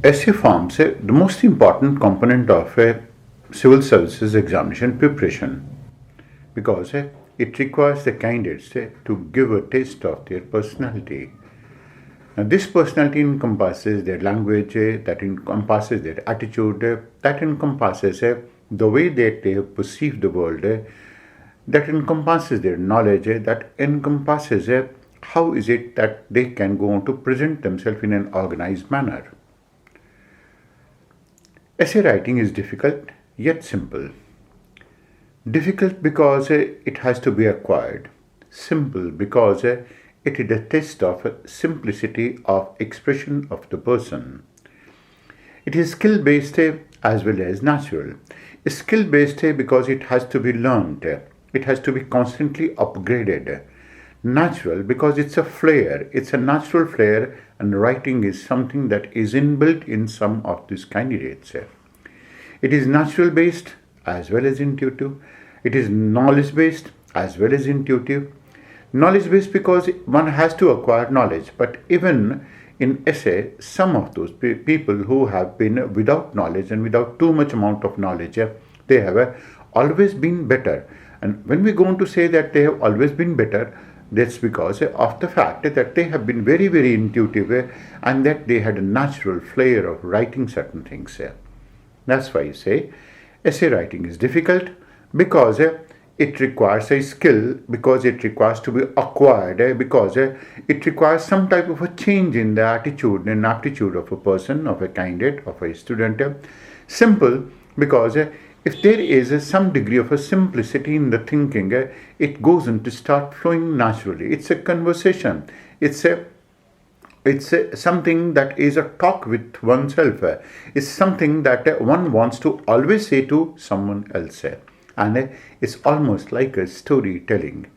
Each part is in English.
Essay forms the most important component of a civil services examination preparation because it requires the candidates to give a taste of their personality. Now, this personality encompasses their language, that encompasses their attitude, that encompasses the way that they perceive the world, that encompasses their knowledge, that encompasses how is it that they can go on to present themselves in an organized manner. Essay writing is difficult yet simple. Difficult because it has to be acquired. Simple because it is a test of simplicity of expression of the person. It is skill based as well as natural. Skill based because it has to be learned. It has to be constantly upgraded. Natural because it's a flair. It's a natural flair, and writing is something that is inbuilt in some of these candidates. It is natural based as well as intuitive. It is knowledge based as well as intuitive. Knowledge based because one has to acquire knowledge, but even in essay, some of those people who have been without knowledge and without too much amount of knowledge, they have always been better. And when we go on to say that they have always been better, that's because of the fact that they have been very, very intuitive and that they had a natural flair of writing certain things. That's why you say essay writing is difficult because it requires a skill, because it requires to be acquired, because it requires some type of a change in the attitude and aptitude of a person, of a candidate, of a student. Simple because if there is some degree of a simplicity in the thinking, it goes on to start flowing naturally. It's a conversation. It's something that is a talk with oneself. It's something that one wants to always say to someone else. And it's almost like a storytelling.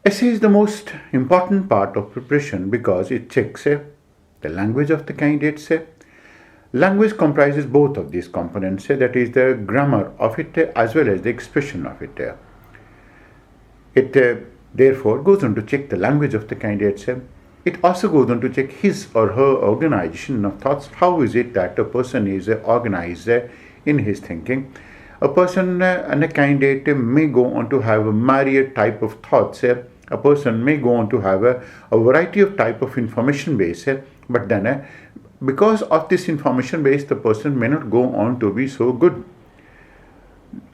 Essay is the most important part of preparation because it checks the language of the candidates. Language comprises both of these components, that is the grammar of it as well as the expression of it. It therefore goes on to check the language of the candidates. It also goes on to check his or her organization of thoughts. How is it that a person is organized in his thinking? A person and a candidate may go on to have a myriad type of thoughts. A person may go on to have a variety of type of information base, but then because of this information base, the person may not go on to be so good.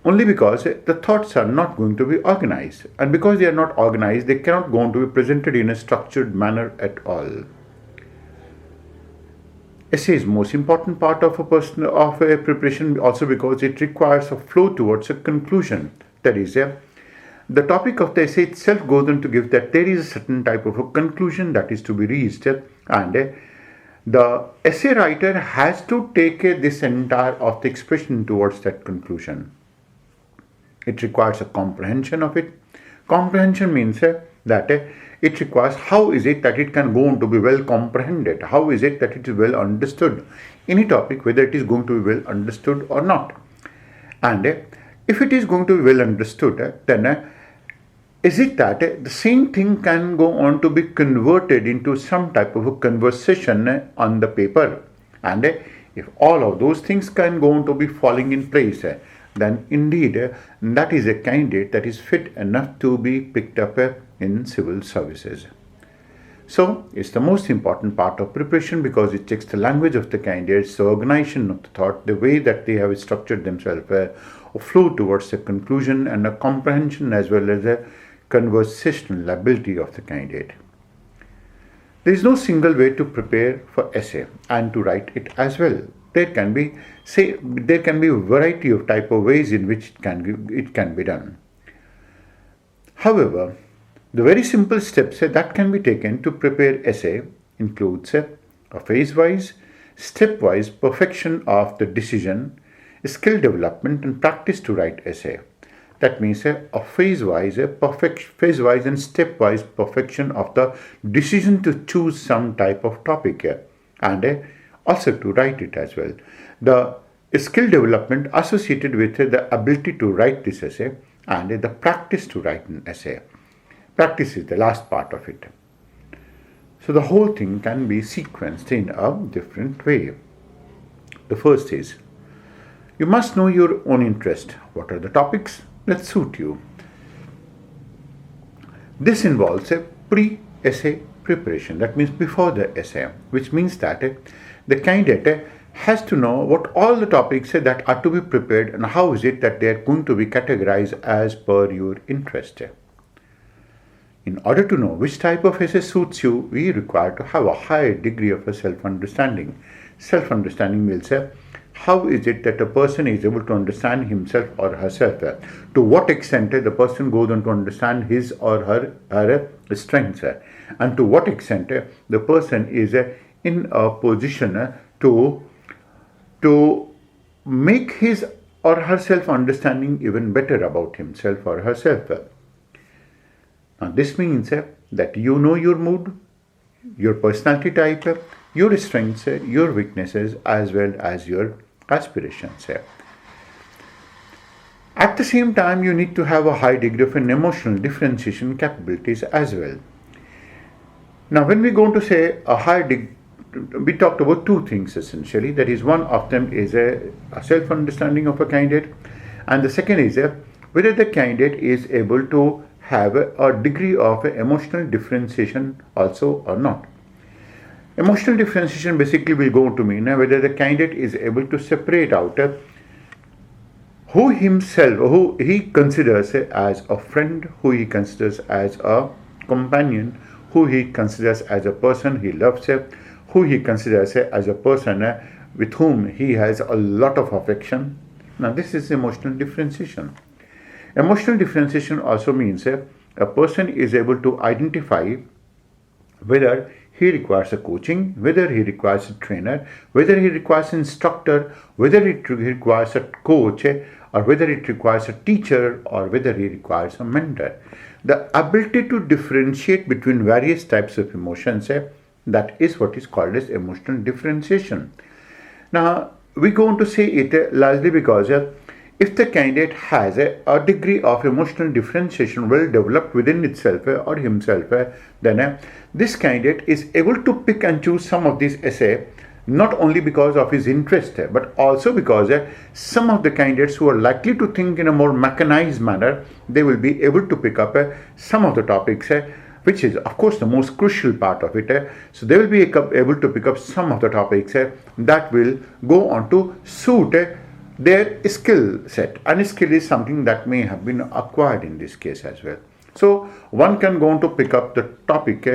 Only because the thoughts are not going to be organized. And because they are not organized, they cannot go on to be presented in a structured manner at all. Essay is most important part of a preparation also because it requires a flow towards a conclusion. That is, the topic of the essay itself goes on to give that there is a certain type of a conclusion that is to be reached, and the essay writer has to take this entire of the expression towards that conclusion. It requires a comprehension of it. Comprehension means that it requires how is it that it can go on to be well comprehended, how is it that it is well understood. Any topic, whether it is going to be well understood or not. And if it is going to be well understood, then is it that the same thing can go on to be converted into some type of a conversation on the paper? And if all of those things can go on to be falling in place, then indeed that is a candidate that is fit enough to be picked up in civil services. So it's the most important part of preparation because it checks the language of the candidates, the organization of the thought, the way that they have structured themselves, a flow towards a conclusion and a comprehension as well as a conversational ability of the candidate. There is no single way to prepare for essay and to write it as well. There can be a variety of type of ways in which it can be done. However, the very simple steps that can be taken to prepare essay includes a phase-wise, step-wise perfection of the decision, skill development and practice to write essay. That means a phase-wise and step-wise perfection of the decision to choose some type of topic and also to write it as well. The skill development associated with the ability to write this essay and the practice to write an essay. Practice is the last part of it. So the whole thing can be sequenced in a different way. The first is, you must know your own interest. What are the topics that suit you? This involves a pre-essay preparation, that means before the essay, which means that the candidate has to know what all the topics that are to be prepared and how is it that they are going to be categorized as per your interest. In order to know which type of essay suits you, we require to have a high degree of a self-understanding. Self-understanding means how is it that a person is able to understand himself or herself? To what extent the person goes on to understand his or her strengths, and to what extent the person is in a position to make his or her self-understanding even better about himself or herself. Now this means that you know your mood, your personality type, your strengths, your weaknesses, as well as your aspirations. At the same time, you need to have a high degree of an emotional differentiation capabilities as well. Now, when we go to say a high degree, we talked about two things essentially. That is, one of them is a self-understanding of a candidate, and the second is whether the candidate is able to have a degree of emotional differentiation also or not. Emotional differentiation basically will go to mean whether the candidate is able to separate out who he considers as a friend, who he considers as a companion, who he considers as a person he loves, who he considers as a person with whom he has a lot of affection. Now this is emotional differentiation. Emotional differentiation also means a person is able to identify whether he requires a coaching, whether he requires a trainer, whether he requires an instructor, whether it requires a coach, or whether it requires a teacher, or whether he requires a mentor. The ability to differentiate between various types of emotions, that is what is called as emotional differentiation. Now, we go on to say it largely because if the candidate has a degree of emotional differentiation well developed within itself or himself, then this candidate is able to pick and choose some of these essay, not only because of his interest, but also because some of the candidates who are likely to think in a more mechanized manner, they will be able to pick up some of the topics, which is of course the most crucial part of it. So they will be able to pick up some of the topics that will go on to suit their skill set, and skill is something that may have been acquired in this case as well. So one can go on to pick up the topic,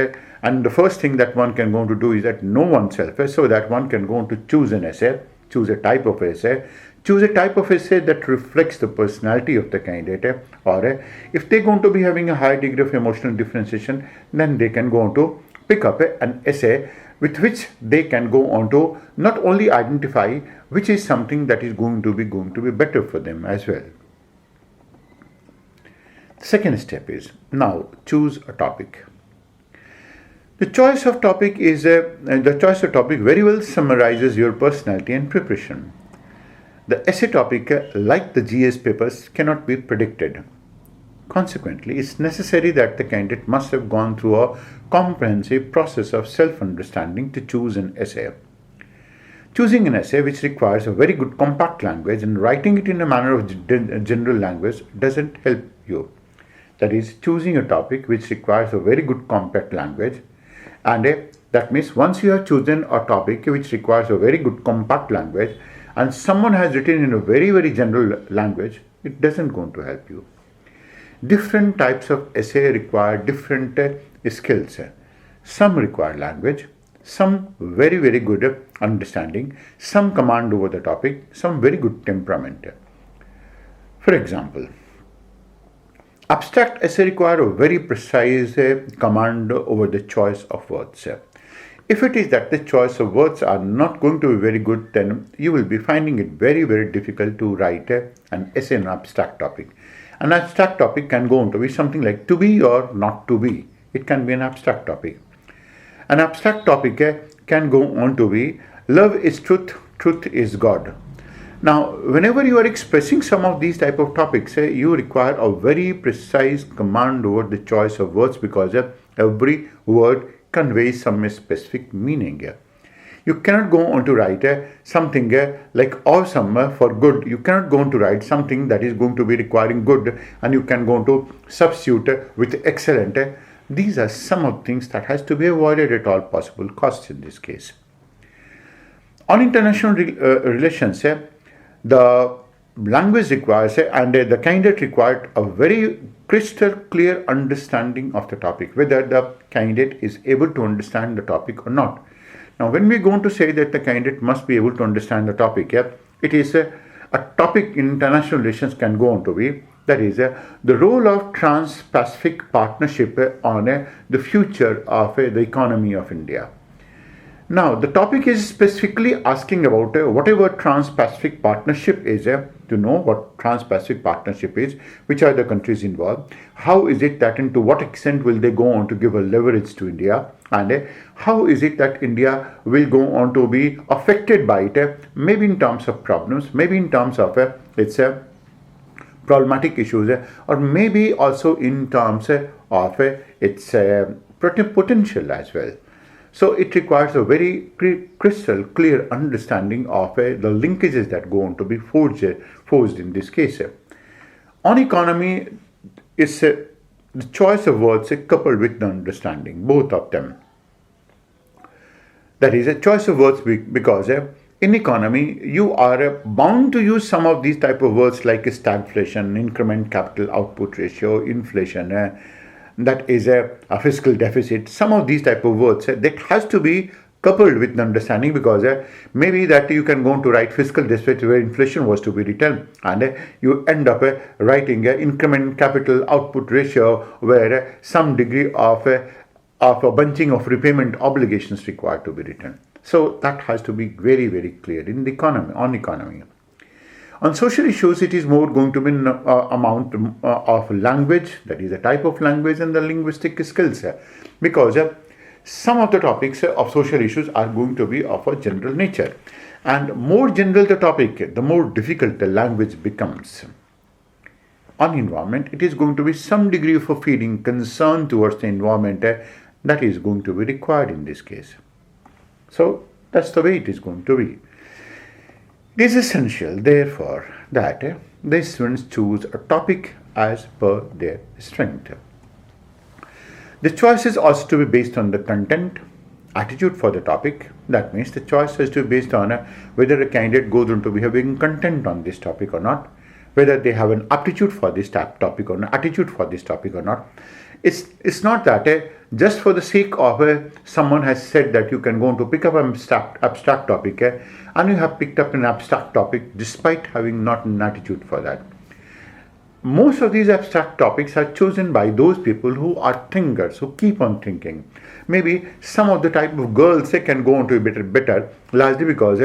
and the first thing that one can go on to do is that know oneself, so that one can go on to choose an essay, choose a type of essay, choose a type of essay that reflects the personality of the candidate, or if they're going to be having a high degree of emotional differentiation, then they can go on to pick up an essay with which they can go on to not only identify which is something that is going to be better for them as well. The second step is now choose a topic. The choice of topic very well summarizes your personality and preparation. The essay topic, like the GS papers, cannot be predicted. Consequently, it's necessary that the candidate must have gone through a comprehensive process of self-understanding to choose an essay. Choosing an essay which requires a very good compact language and writing it in a manner of general language doesn't help you. That is, choosing a topic which requires a very good compact language, and that means once you have chosen a topic which requires a very good compact language and someone has written in a very, very general language, it doesn't going to help you. Different types of essay require different skills. Some require language, some very, very good understanding, some command over the topic, some very good temperament. For example, abstract essay require a very precise command over the choice of words. If it is that the choice of words are not going to be very good, then you will be finding it very, very difficult to write an essay on an abstract topic. An abstract topic can go on to be something like to be or not to be. It can be an abstract topic. An abstract topic can go on to be love is truth, truth is God. Now, whenever you are expressing some of these type of topics, you require a very precise command over the choice of words, because every word conveys some specific meaning. You cannot go on to write something like awesome for good. You cannot go on to write something that is going to be requiring good, and you can go on to substitute with excellent. These are some of things that has to be avoided at all possible costs in this case. On international relations, the language requires and the candidate required a very crystal clear understanding of the topic, whether the candidate is able to understand the topic or not. Now, when we are going to say that the candidate must be able to understand the topic, it is a topic in international relations can go on to be, that is the role of Trans-Pacific Partnership on the future of the economy of India. Now, the topic is specifically asking about whatever Trans-Pacific Partnership is, to know what Trans-Pacific Partnership is, which are the countries involved, how is it that and to what extent will they go on to give a leverage to India, and how is it that India will go on to be affected by it, maybe in terms of problems, maybe in terms of its problematic issues, or maybe also in terms of its potential as well. So it requires a very crystal clear understanding of the linkages that go on to be forged in this case. On economy, it's the choice of words coupled with the understanding, both of them. That is a choice of words because in economy, you are bound to use some of these type of words like stagflation, increment capital output ratio, inflation, that is a fiscal deficit. Some of these type of words that has to be coupled with the understanding, because maybe that you can go on to write fiscal deficit where inflation was to be written, and you end up writing increment capital output ratio where some degree of a bunching of repayment obligations required to be written. So that has to be very, very clear in the economy, on economy. On social issues, it is more going to be an amount of language, that is a type of language, and the linguistic skills, because some of the topics of social issues are going to be of a general nature, and more general the topic, the more difficult the language becomes. On environment, it is going to be some degree of a feeling concern towards the environment that is going to be required in this case. So that's the way it is going to be. It is essential, therefore, that the students choose a topic as per their strength. The choice is also to be based on the content, attitude for the topic. That means the choice is to be based on whether a candidate goes on to be having content on this topic or not, whether they have an aptitude for this topic or an attitude for this topic or not. It's not that just for the sake of someone has said that you can go on to pick up an abstract topic and you have picked up an abstract topic despite having not an attitude for that. Most of these abstract topics are chosen by those people who are thinkers, who keep on thinking. Maybe some of the type of girls can go on to be better, largely because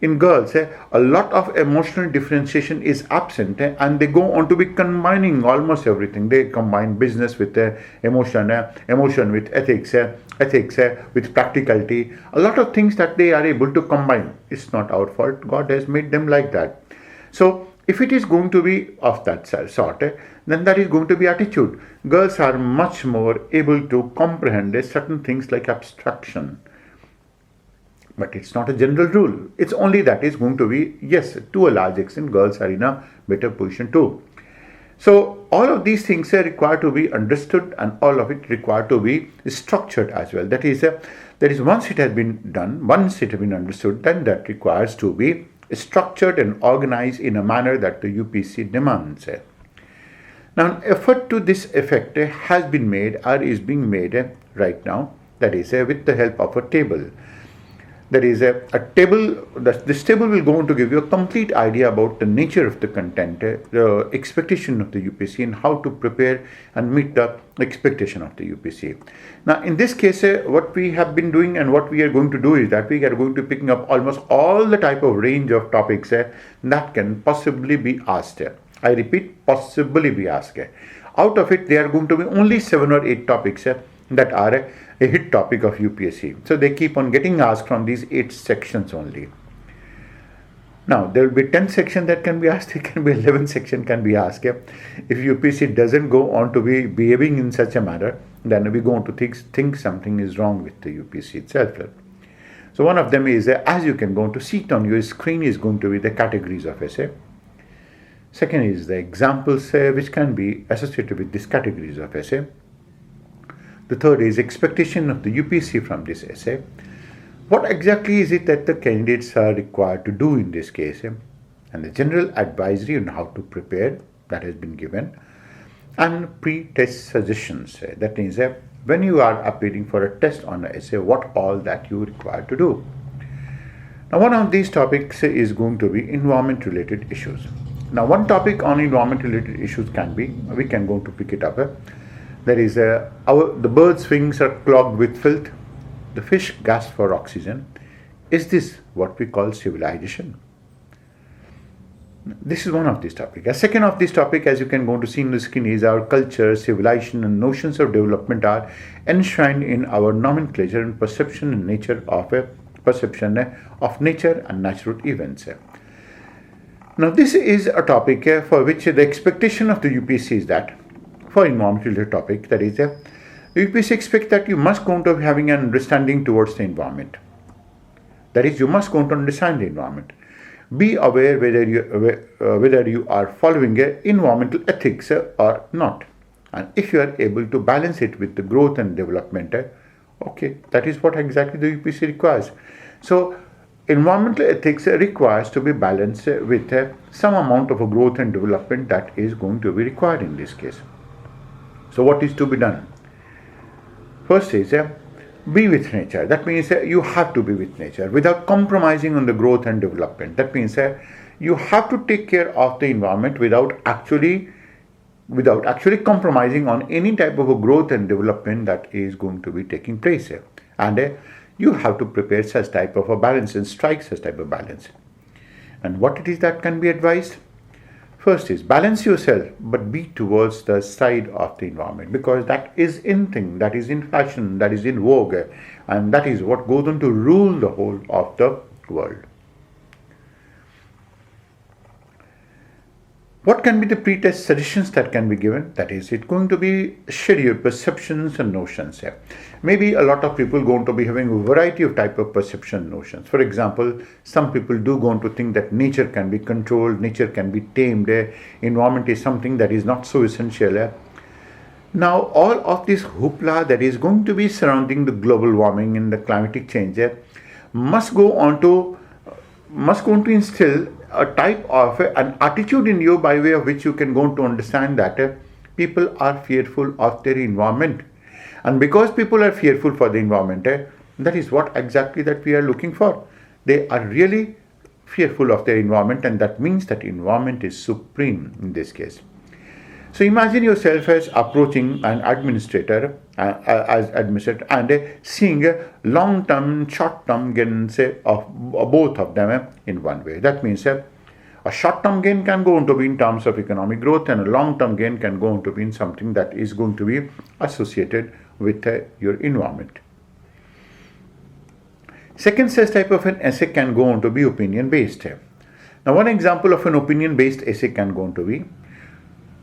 in girls a lot of emotional differentiation is absent, and they go on to be combining almost everything. They combine business with emotion, emotion with ethics, ethics with practicality. A lot of things that they are able to combine. It's not our fault. God has made them like that. So if it is going to be of that sort, then that is going to be attitude. Girls are much more able to comprehend certain things like abstraction. But it's not a general rule. It's only that is going to be, yes, to a large extent, girls are in a better position too. So all of these things are required to be understood, and all of it required to be structured as well. That is once it has been done, once it has been understood, then that requires to be structured and organized in a manner that the UPSC demands. Now, an effort to this effect has been made or is being made right now, that is with the help of a table. That is a table. This table will go on to give you a complete idea about the nature of the content, the expectation of the UPSC, and how to prepare and meet the expectation of the UPSC. Now, in this case, what we have been doing and what we are going to do is that we are going to be picking up almost all the type of range of topics that can possibly be asked. I repeat, possibly be asked. Out of it, there are going to be only 7 or 8 topics that are a hit topic of UPSC. So they keep on getting asked from these 8 sections only. Now, there will be 10 section that can be asked, it can be 11 section can be asked. If UPSC doesn't go on to be behaving in such a manner, then we're going to think something is wrong with the UPSC itself. So one of them is, as you can go to see it on your screen, is going to be the categories of essay. Second is the examples which can be associated with these categories of essay. The third is expectation of the UPSC from this essay. What exactly is it that the candidates are required to do in this case? And the general advisory on how to prepare that has been given. And pre-test suggestions. That means when you are appearing for a test on an essay, what all that you require to do. Now, one of these topics is going to be environment-related issues. Now, one topic on environment-related issues can be, we can go to pick it up. That is, the birds' wings are clogged with filth. The fish gasp for oxygen. Is this what we call civilization? This is one of these topics. A second of this topic, as you can go to see in the screen, is our culture, civilization, and notions of development are enshrined in our nomenclature and perception and nature of nature and natural events. Now, this is a topic for which the expectation of the UPSC is that, for environmental topic, that is, the UPSC expects that you must go to having an understanding towards the environment. That is, you must go to understand the environment. Be aware whether you are following environmental ethics or not. And if you are able to balance it with the growth and development, okay, that is what exactly the UPSC requires. So, environmental ethics requires to be balanced with some amount of a growth and development that is going to be required in this case. So, what is to be done? First is be with nature. That means you have to be with nature without compromising on the growth and development. That means you have to take care of the environment without actually compromising on any type of a growth and development that is going to be taking place. And you have to prepare such type of a balance and strike such type of balance. And what it is that can be advised? First is balance yourself, but be towards the side of the environment, because that is in thing, that is in fashion, that is in vogue, and that is what goes on to rule the whole of the world. What can be the pre-test suggestions that can be given? That is, it's going to be share your perceptions and notions. Maybe a lot of people going to be having a variety of type of perception notions. For example, some people do going to think that nature can be controlled, nature can be tamed, environment is something that is not so essential. Now, all of this hoopla that is going to be surrounding the global warming and the climatic change must go on to instill a type of an attitude in you by way of which you can go to understand that people are fearful of their environment. And because people are fearful for the environment, that is what exactly that we are looking for. They are really fearful of their environment, and that means that environment is supreme in this case. So imagine yourself as approaching an administrator and seeing long-term, short-term gains of both of them in one way. That means a short-term gain can go on to be in terms of economic growth, and a long-term gain can go on to be in something that is going to be associated with your environment. Second such type of an essay can go on to be opinion-based. Now, one example of an opinion-based essay can go on to be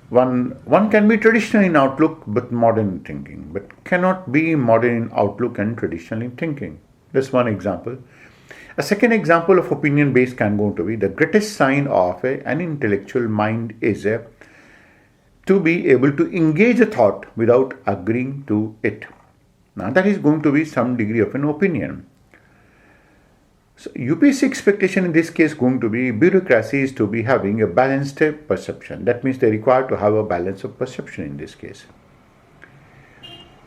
one can be traditional in outlook but modern in thinking, but cannot be modern in outlook and traditional in thinking. That's one example. A second example of opinion-based can go to be the greatest sign of an intellectual mind is to be able to engage a thought without agreeing to it. Now, that is going to be some degree of an opinion. So, UPSC expectation in this case going to be bureaucracy is to be having a balanced perception. That means they require to have a balance of perception in this case.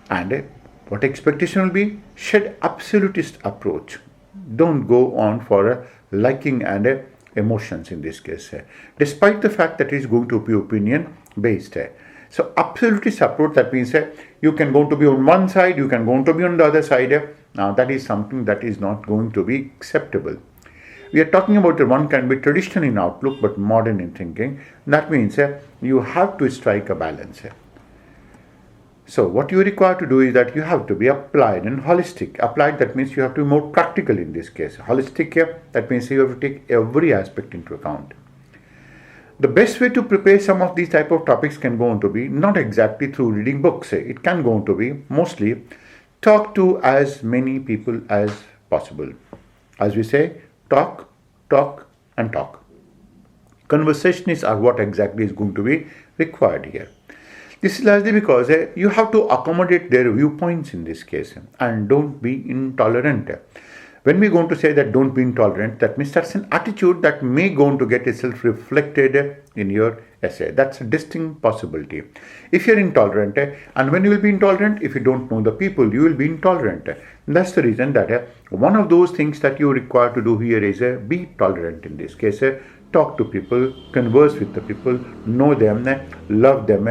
And what expectation will be? Shed absolutist approach. Don't go on for liking and emotions in this case, despite the fact that it is going to be opinion based. So absolutist approach, that means you can go to be on one side, you can go to be on the other side. Now that is something that is not going to be acceptable. We are talking about the one can be traditional in outlook but modern in thinking. That means you have to strike a balance. So what you require to do is that you have to be applied and holistic. Applied, that means you have to be more practical in this case. Holistic here, that means you have to take every aspect into account. The best way to prepare some of these type of topics can go on to be not exactly through reading books. It can go on to be mostly talk to as many people as possible. As we say, talk, talk and talk. Conversations are what exactly is going to be required here. This is largely because you have to accommodate their viewpoints in this case and don't be intolerant. When we're going to say that don't be intolerant, that means that's an attitude that may go on to get itself reflected in your essay. That's a distinct possibility. If you're intolerant, and when you will be intolerant, if you don't know the people, you will be intolerant. And that's the reason that one of those things that you require to do here is be tolerant in this case. Talk to people, converse with the people, know them, love them,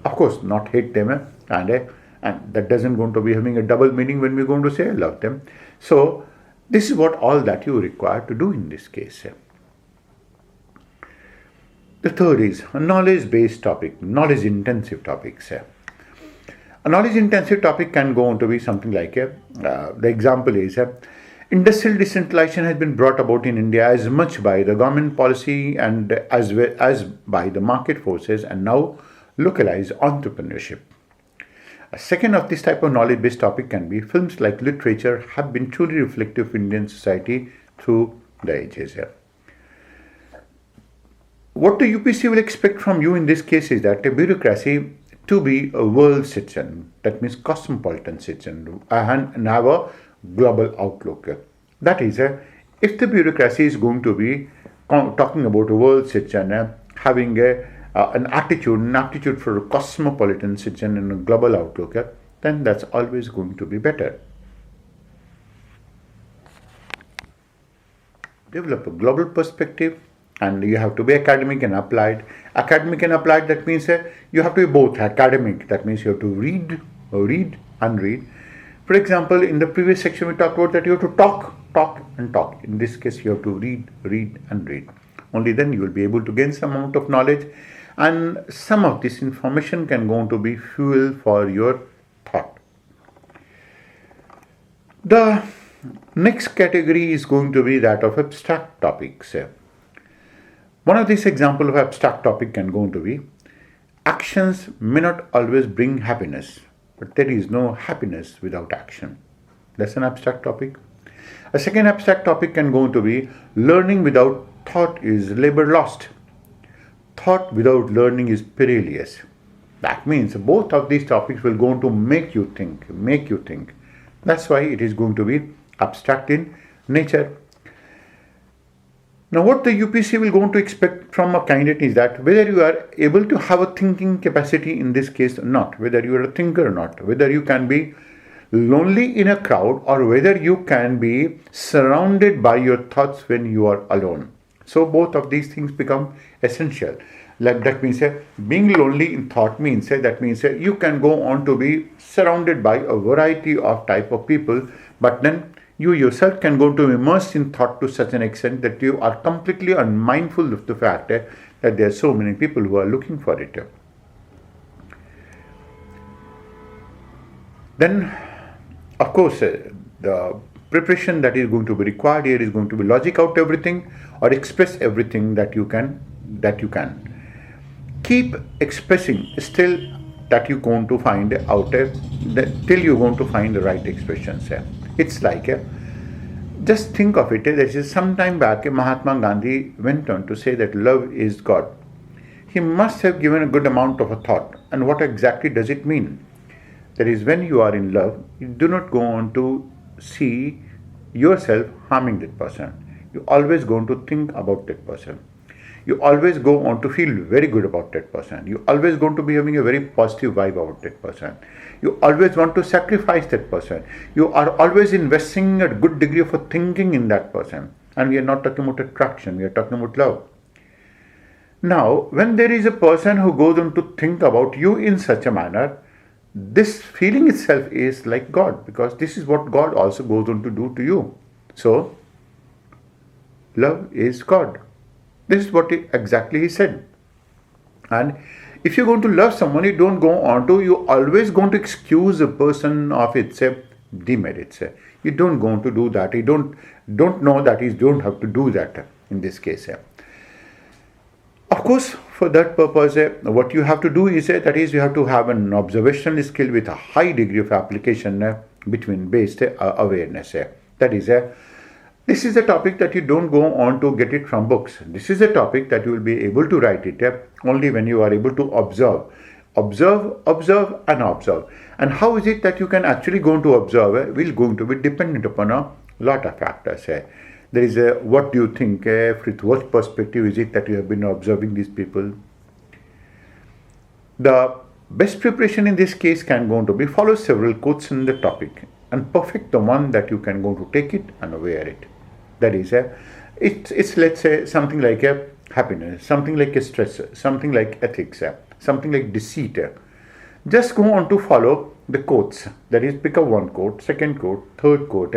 of course not hate them, and that doesn't going to be having a double meaning when we're going to say I love them. So this is what all that you require to do in this case. The third is a knowledge-based topic, knowledge-intensive topics. A knowledge-intensive topic can go on to be something like, the example is, industrial decentralization has been brought about in India as much by the government policy and as well as by the market forces, and now localized entrepreneurship. A second of this type of knowledge-based topic can be films like literature have been truly reflective of Indian society through the ages. What the UPSC will expect from you in this case is that a bureaucracy to be a world citizen, that means cosmopolitan citizen, and have a global outlook. That is, if the bureaucracy is going to be talking about a world citizen, having an aptitude for a cosmopolitan citizen and a global outlook, then that's always going to be better. Develop a global perspective, and you have to be academic and applied. Academic and applied, that means you have to be both academic, that means you have to read and read. For example, in the previous section we talked about that you have to talk and talk. In this case, you have to read and read. Only then you will be able to gain some amount of knowledge, and some of this information can go on to be fuel for your thought. The next category is going to be that of abstract topics. One of these examples of abstract topic can go on to be actions may not always bring happiness, but there is no happiness without action. That's an abstract topic. A second abstract topic can go on to be learning without thought is labor lost. Thought without learning is perilous. That means both of these topics will go on to make you think. That's why it is going to be abstract in nature. Now what the UPSC will go on to expect from a candidate is that whether you are able to have a thinking capacity in this case or not, whether you are a thinker or not, whether you can be lonely in a crowd or whether you can be surrounded by your thoughts when you are alone. So both of these things become essential. Like that means being lonely in thought means that means you can go on to be surrounded by a variety of type of people, but then you yourself can go to immerse in thought to such an extent that you are completely unmindful of the fact that there are so many people who are looking for it. Then, of course, the preparation that is going to be required here is going to be logic out everything or express everything that you can. Keep expressing still that you're going to find out till you're going to find the right expressions. It's like, just think of it, there is some time back Mahatma Gandhi went on to say that love is God. He must have given a good amount of a thought. And what exactly does it mean? That is, when you are in love, you do not go on to see yourself harming that person. You always go on to think about that person. You always go on to feel very good about that person. You always going to be having a very positive vibe about that person. You always want to sacrifice that person. You are always investing a good degree of a thinking in that person. And we are not talking about attraction, we are talking about love. Now, when there is a person who goes on to think about you in such a manner, this feeling itself is like God, because this is what God also goes on to do to you. So, love is God. This is what exactly he said. And If you're going to love someone, you don't go on to, you're always going to excuse a person of its demerits. You don't go on to do that. You don't know that you don't have to do that in this case. Of course, for that purpose, what you have to do is that is you have to have an observational skill with a high degree of application between based awareness. That is, this is a topic that you don't go on to get it from books. This is a topic that you will be able to write it only when you are able to observe. Observe, observe, and observe. And how is it that you can actually go on to observe? Will going to be dependent upon a lot of factors. There is what do you think, with what perspective is it that you have been observing these people? The best preparation in this case can go on to be follow several quotes in the topic and perfect the one that you can go to take it and wear it. That is, it's let's say something like a happiness, something like a stress, something like ethics, something like deceit. Just go on to follow the quotes. That is, pick up one quote, second quote, third quote.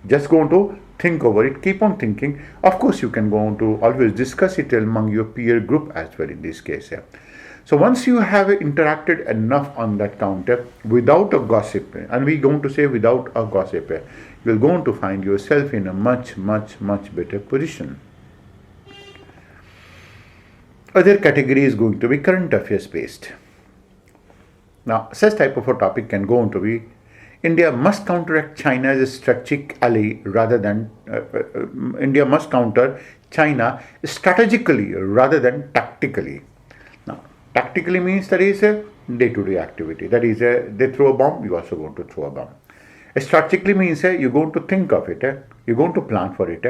Just go on to think over it, keep on thinking. Of course, you can go on to always discuss it among your peer group as well in this case. So once you have interacted enough on that counter without a gossip, and we're going to say without a gossip, you're going to find yourself in a much, much, much better position. Other category is going to be current affairs based. Now, such type of a topic can go on to be India must counteract China as a strategic ally rather than India must counter China strategically rather than tactically. Now, tactically means that is a day-to-day activity. That is, they throw a bomb, you also going to throw a bomb. Strategically means you're going to think of it, you're going to plan for it,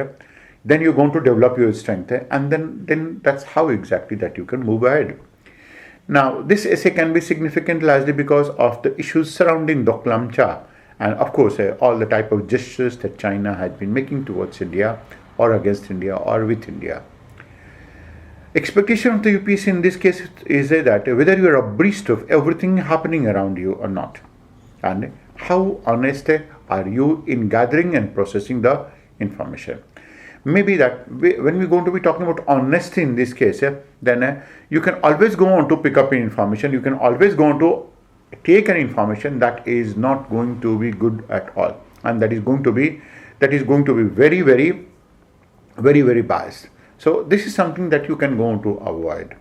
then you're going to develop your strength, and then that's how exactly that you can move ahead. Now, this essay can be significant largely because of the issues surrounding Doklam Cha and, of course, all the type of gestures that China has been making towards India or against India or with India. Expectation of the UPSC in this case is that whether you are abreast of everything happening around you or not, and how honest are you in gathering and processing the information. Maybe that when we're going to be talking about honesty in this case, then you can always go on to pick up information. You can always go on to take an information that is not going to be good at all, and that is going to be very, very, very, very biased. So this is something that you can go on to avoid.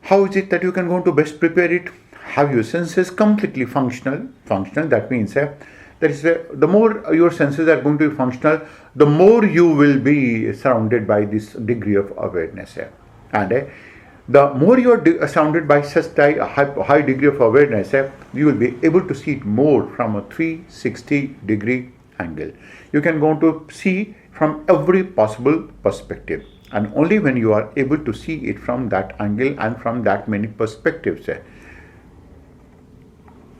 How is it that you can go on to best prepare it? Have your senses completely functional. That means the more your senses are going to be functional, the more you will be surrounded by this degree of awareness. And the more you are surrounded by such a high degree of awareness, you will be able to see it more from a 360-degree angle. You can go on to see from every possible perspective. And only when you are able to see it from that angle and from that many perspectives.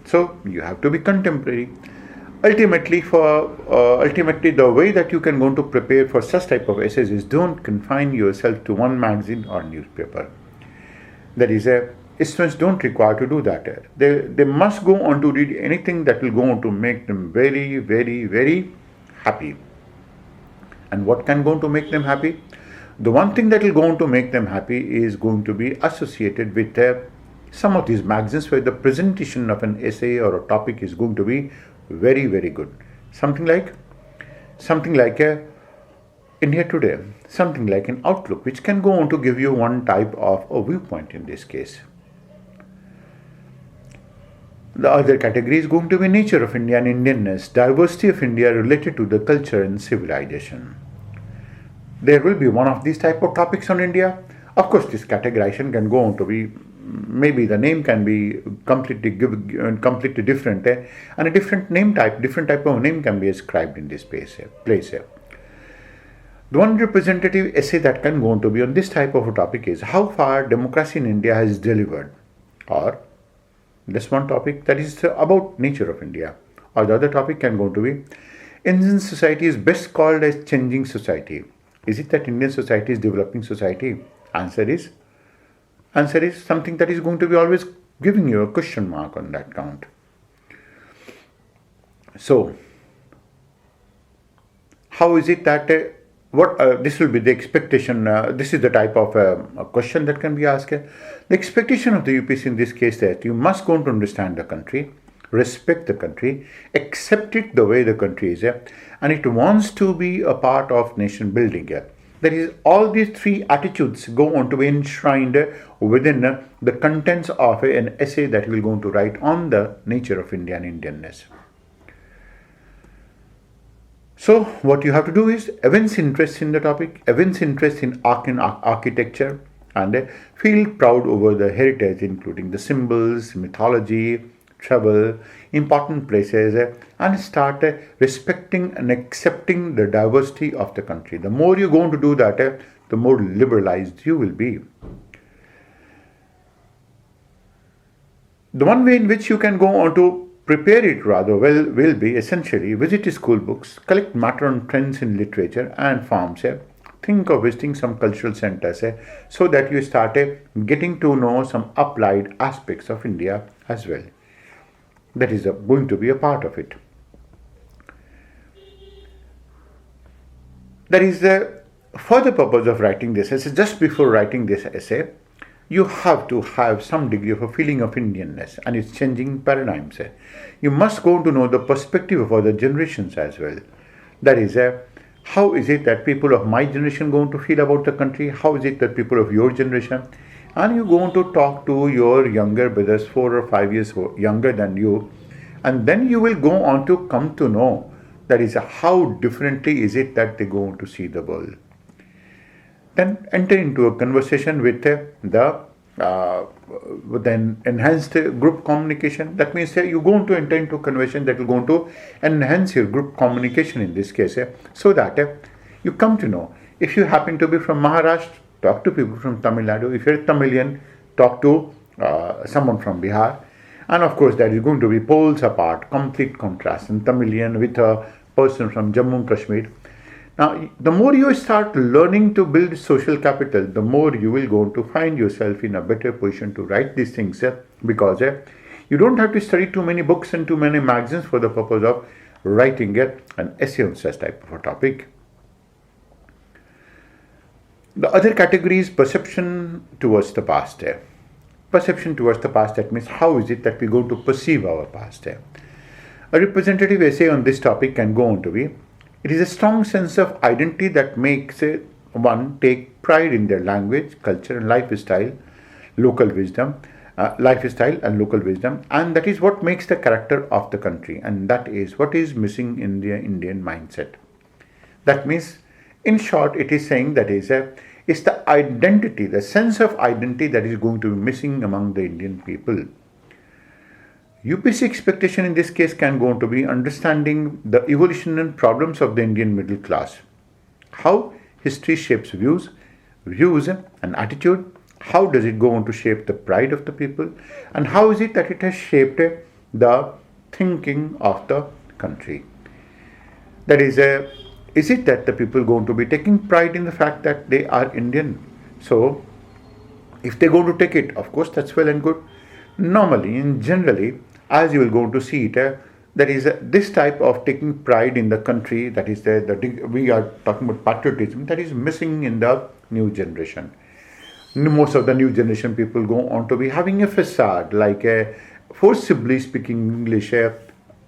So you have to be contemporary. Ultimately, the way that you can go to prepare for such type of essays is don't confine yourself to one magazine or newspaper. That is, students don't require to do that. They must go on to read anything that will go on to make them very, very, very happy. And what can go on to make them happy? The one thing that will go on to make them happy is going to be associated with some of these magazines where the presentation of an essay or a topic is going to be very, very good. Something like India Today, something like an Outlook, which can go on to give you one type of a viewpoint in this case. The other category is going to be nature of India and Indianness, diversity of India related to the culture and civilization. There will be one of these type of topics on India. Of course, this categorization can go on to be, maybe the name can be completely different, and a different type of name can be ascribed in this place. The one representative essay that can go on to be on this type of a topic is how far democracy in India has delivered, or this one topic that is about nature of India, or the other topic can go on to be Indian society is best called as changing society. Is it that Indian society is developing society? Answer is something that is going to be always giving you a question mark on that count. So, how is it that what this will be the expectation. This is the type of a question that can be asked. The expectation of the UPSC in this case that you must go to understand the country, respect the country, accept it the way the country is, and it wants to be a part of nation building. That is, all these three attitudes go on to be enshrined within the contents of an essay that we will going to write on the nature of India and Indianness. So what you have to do is evince interest in the topic, evince interest in architecture, and feel proud over the heritage, including the symbols, mythology, travel, important places, and start respecting and accepting the diversity of the country. The more you're going to do that, the more liberalized you will be. The one way in which you can go on to prepare it rather well will be essentially visit school books, collect matter on trends in literature and forms. Think of visiting some cultural centers so that you start getting to know some applied aspects of India as well. That is going to be a part of it. That is for the purpose of writing this essay. Just before writing this essay, you have to have some degree of a feeling of Indianness and its changing paradigms. You must go to know the perspective of other generations as well. That is, how is it that people of my generation going to feel about the country? How is it that people of your generation? And you go on to talk to your younger brothers, 4 or 5 years younger than you, and then you will go on to come to know, that is, how differently is it that they go on to see the world. Then enter into a conversation with then enhanced group communication. That means you're going to enter into a conversation that will going to enhance your group communication in this case, so that you come to know. If you happen to be from Maharashtra, talk to people from Tamil Nadu. If you're Tamilian, talk to someone from Bihar. And of course, there is going to be poles apart, complete contrast in Tamilian with a person from Jammu and Kashmir. Now, the more you start learning to build social capital, the more you will go to find yourself in a better position to write these things, because you don't have to study too many books and too many magazines for the purpose of writing an essay on such type of a topic. The other category is perception towards the past. Perception towards the past, that means how is it that we go to perceive our past. A representative essay on this topic can go on to be, it is a strong sense of identity that makes one take pride in their language, culture and lifestyle, local wisdom, lifestyle and local wisdom, and that is what makes the character of the country, and that is what is missing in the Indian mindset. That means, in short, it is saying that it's the identity, the sense of identity that is going to be missing among the Indian people. UPSC expectation in this case can go on to be understanding the evolution and problems of the Indian middle class. How history shapes views and attitude. How does it go on to shape the pride of the people? And how is it that it has shaped the thinking of the country? That is it that the people going to be taking pride in the fact that they are Indian? So, if they go to take it, of course, that's well and good. Normally and generally, as you will go to see it, there is this type of taking pride in the country, that is we are talking about patriotism, that is missing in the new generation. Most of the new generation people go on to be having a facade, like forcibly speaking English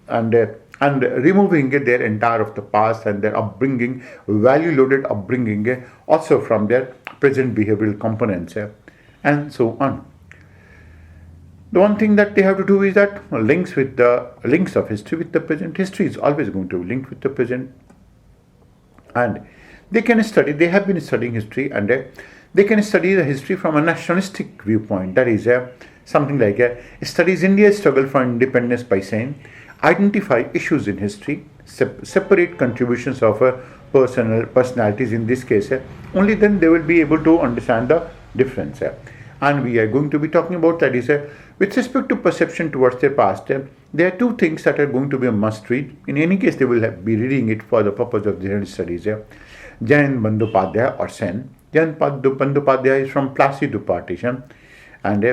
and removing their entire of the past and their upbringing, value-loaded upbringing, also from their present behavioral components, and so on. The one thing that they have to do is that links of history with the present. History is always going to be linked with the present, and they have been studying history, and they can study the history from a nationalistic viewpoint. That is something like studies India's struggle for independence by saying, identify issues in history, separate contributions of personalities in this case. Only then they will be able to understand the difference. And we are going to be talking about that is with respect to perception towards their past. There are two things that are going to be a must read. In any case, they will be reading it for the purpose of their studies. Jain Bandyopadhyay or Sen. Jain Bandyopadhyay is from Placid to Partition, and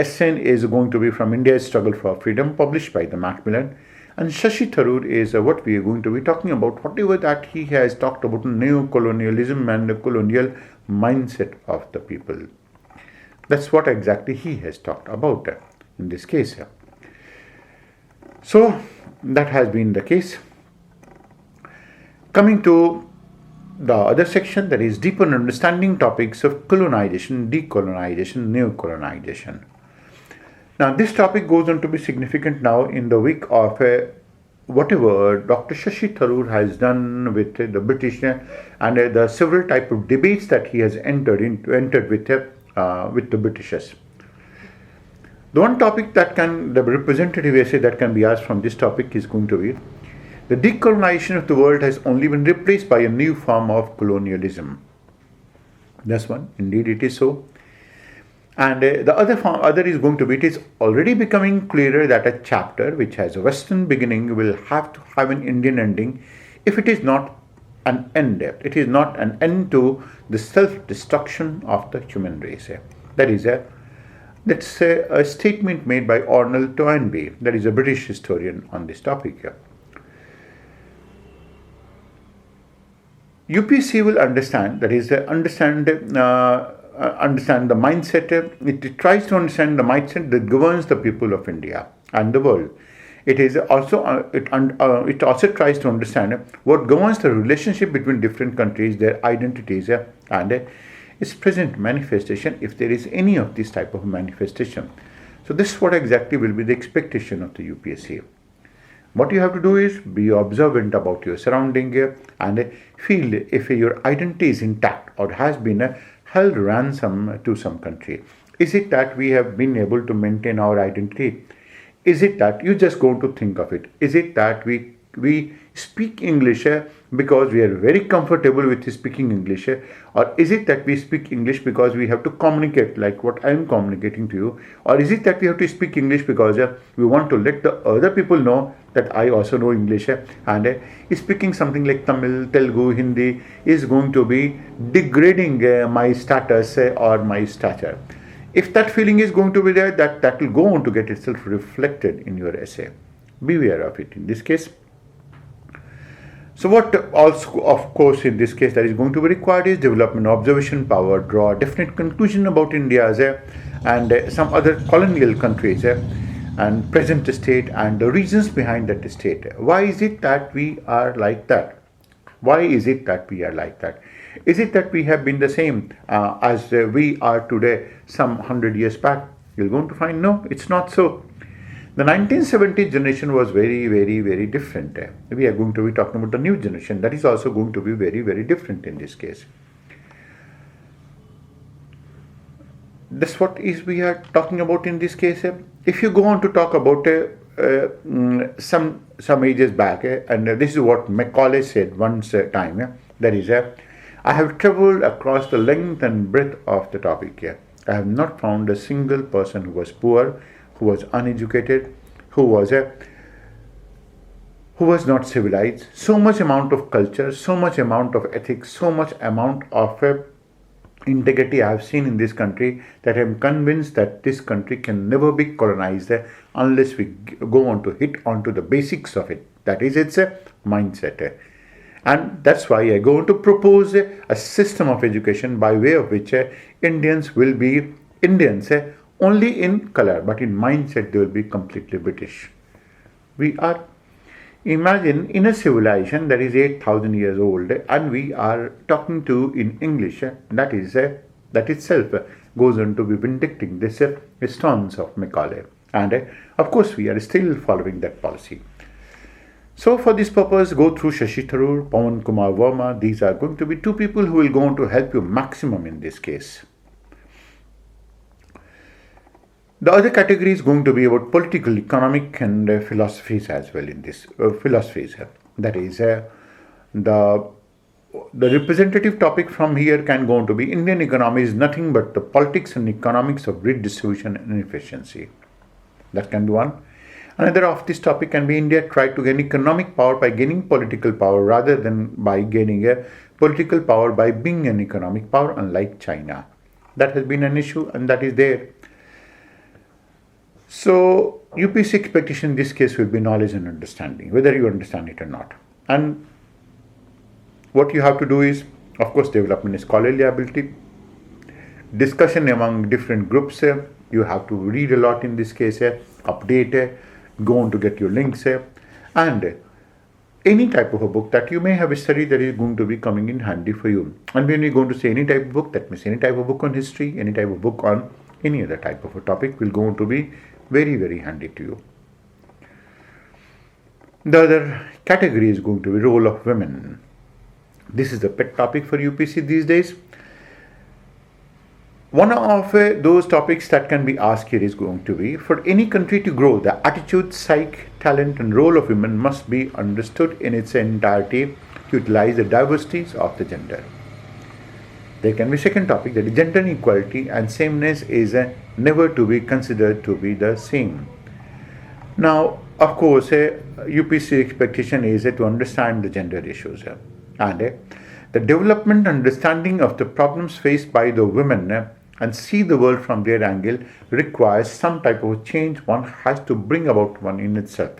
Sen is going to be from India's Struggle for Freedom, published by the Macmillan, And Shashi Tharoor is what we are going to be talking about, whatever that he has talked about neo-colonialism and the colonial mindset of the people. That's what exactly he has talked about in this case. So that has been the case. Coming to the other section, that is deeper understanding topics of colonization, decolonization, neo-colonization. Now this topic goes on to be significant now in the wake of whatever Dr. Shashi Tharoor has done with the British and the several type of debates that he has entered with the Britishers. The one topic that the representative essay that can be asked from this topic is going to be: the decolonization of the world has only been replaced by a new form of colonialism. That's one. Indeed, it is so. And the other is going to be: it is already becoming clearer that a chapter which has a Western beginning will have to have an Indian ending if it is not an end. It is not an end to the self-destruction of the human race. That's a statement made by Arnold Toynbee, that is a British historian on this topic. UPSC will understand the mindset. It tries to understand the mindset that governs the people of India and the world. It also tries to understand what governs the relationship between different countries, their identities, and its present manifestation, if there is any of this type of manifestation. So this is what exactly will be the expectation of the UPSC. What you have to do is be observant about your surrounding and feel if your identity is intact or has been held ransom to some country. Is it that we have been able to maintain our identity? Is it that you just go to think of it? Is it that we speak English because we are very comfortable with speaking English? Or is it that we speak English because we have to communicate like what I am communicating to you? Or is it that we have to speak English because we want to let the other people know that I also know English, and speaking something like Tamil, Telugu, Hindi is going to be degrading my status or my stature? If that feeling is going to be there, that will go on to get itself reflected in your essay. Beware of it in this case. So what also, of course, in this case that is going to be required is development, observation power, draw a definite conclusion about India's and some other colonial countries and present state and the reasons behind that state. Why is it that we are like that? Why is it that we are like that? Is it that we have been the same as we are today some 100 years back? You're going to find no, it's not so. The 1970s generation was very, very, very different. We are going to be talking about the new generation that is also going to be very, very different in this case. That's what we are talking about in this case. If you go on to talk about some ages back, and this is what Macaulay said once time, that is, I have traveled across the length and breadth of the topic. I have not found a single person who was poor, who was uneducated, who was not civilized. So much amount of culture, so much amount of ethics, so much amount of integrity I have seen in this country that I am convinced that this country can never be colonized unless we go on to hit onto the basics of it. That is its mindset. And that's why I go on to propose a system of education by way of which Indians will be Indians only in color, but in mindset they will be completely British. We are, imagine, in a civilization that is 8,000 years old, and we are talking to in English. That itself goes on to be vindicting this stance of Macaulay. And of course, we are still following that policy. So for this purpose, go through Shashi Tharoor, Pawan Kumar Verma. These are going to be two people who will go on to help you maximum in this case. The other category is going to be about political, economic and philosophies as well in this. Philosophies. That is, the representative topic from here can go on to be Indian economy is nothing but the politics and economics of redistribution and efficiency. That can be one. Another of this topic can be India tried to gain economic power by gaining political power rather than by gaining a political power by being an economic power, unlike China. That has been an issue and that is there. So UPSC expectation in this case will be knowledge and understanding, whether you understand it or not. And what you have to do is, of course, development is scholarly ability, discussion among different groups. You have to read a lot in this case, update, go on to get your links, and any type of a book that you may have studied that is going to be coming in handy for you. And when you're going to say any type of book, that means any type of book on history, any type of book on any other type of a topic will go on to be very, very handy to you. The other category is going to be role of women. This is the pet topic for UPSC these days. One of those topics that can be asked here is going to be, for any country to grow, the attitude, psyche, talent and role of women must be understood in its entirety to utilize the diversities of the gender. There can be second topic, that gender inequality and sameness is never to be considered to be the same. Now, of course, UPSC expectation is to understand the gender issues and the development understanding of the problems faced by the women and see the world from their angle requires some type of change one has to bring about one in itself.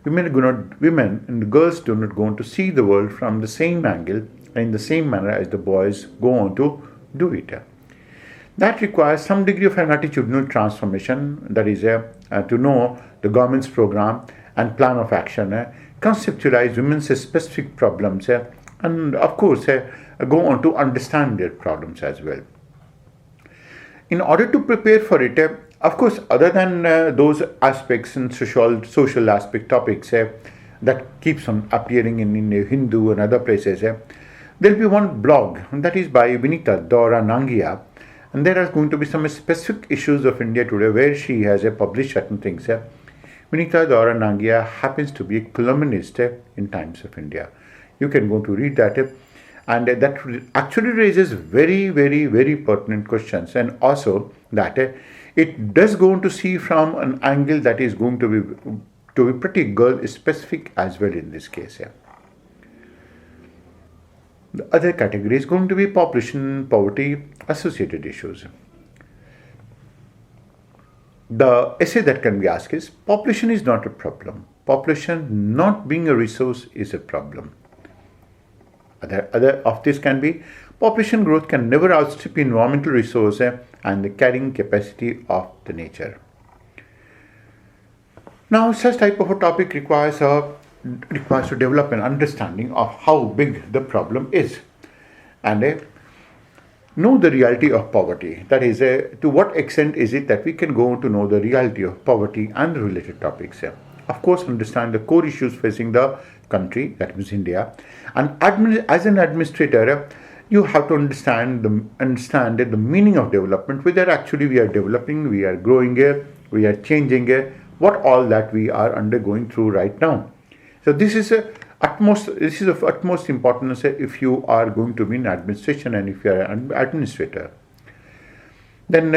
Women and girls do not go on to see the world from the same angle and in the same manner as the boys go on to do it. That requires some degree of an attitudinal transformation, that is to know the government's program and plan of action, conceptualize women's specific problems, and of course go on to understand their problems as well. In order to prepare for it, of course, other than those aspects and social aspect topics that keeps on appearing in Hindu and other places, there will be one blog that is by Vinita Dora Nangia, and there are going to be some specific issues of India today where she has published certain things. Vinita Dora Nangia happens to be a columnist in Times of India. You can go to read that. And that actually raises very, very, very pertinent questions. And also that it does go on to see from an angle that is going to be pretty girl specific as well in this case. The other category is going to be population, poverty, associated issues. The essay that can be asked is, population is not a problem. Population not being a resource is a problem. Other of this can be, population growth can never outstrip environmental resource and the carrying capacity of the nature. Now, such type of a topic requires to develop an understanding of how big the problem is and know the reality of poverty. That is, to what extent is it that we can go on to know the reality of poverty and the related topics. Of course, understand the core issues facing the country, that is India, and as an administrator, you have to understand the meaning of development, whether actually we are developing, we are growing, we are changing, what all that we are undergoing through right now. So this is of utmost importance if you are going to be in administration and if you are an administrator. Then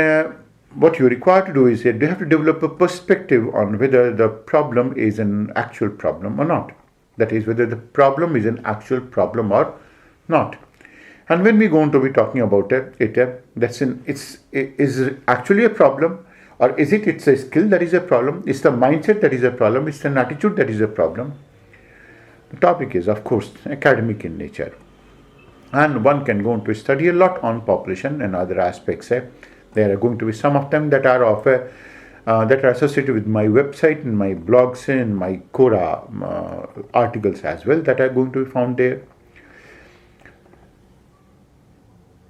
what you require to do is you have to develop a perspective on whether the problem is an actual problem or not. That is, whether the problem is an actual problem or not. And when we go on to be talking about is actually a problem, or is it's a skill that is a problem, it's the mindset that is a problem, it's an attitude that is a problem. The topic is, of course, academic in nature. And one can go on to study a lot on population and other aspects. There are going to be some of them that are that are associated with my website and my blogs and my Quora articles as well that are going to be found there.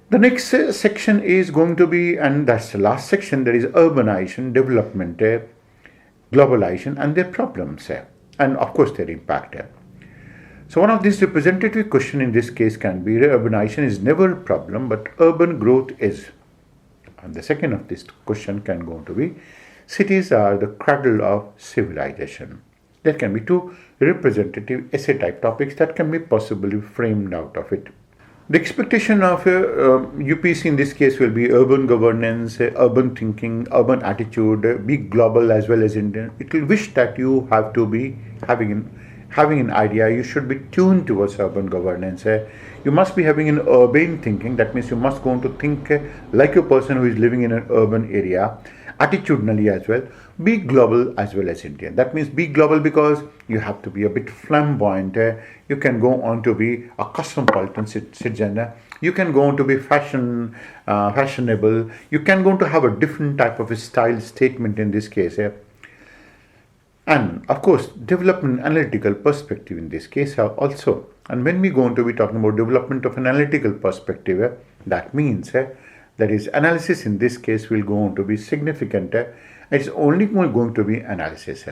The next section is going to be, and that's the last section, there is urbanization, development, globalization and their problems and of course their impact. So one of these representative question in this case can be, urbanization is never a problem but urban growth is. And the second of this question can go to be, cities are the cradle of civilization. There can be two representative essay type topics that can be possibly framed out of it. The expectation of UPSC in this case will be urban governance, urban thinking, urban attitude, be global as well as Indian. It will wish that you have to be having an idea. You should be tuned towards urban governance. You must be having an urban thinking. That means you must go on to think like a person who is living in an urban area attitudinally as well, be global as well as Indian. That means be global because you have to be a bit flamboyant. You can go on to be a cosmopolitan citizen. You can go on to be fashionable. You can go on to have a different type of a style statement in this case. And of course, development analytical perspective in this case also. And when we go on to be talking about development of an analytical perspective, that means that is analysis in this case will go on to be significant. It's only going to be analysis.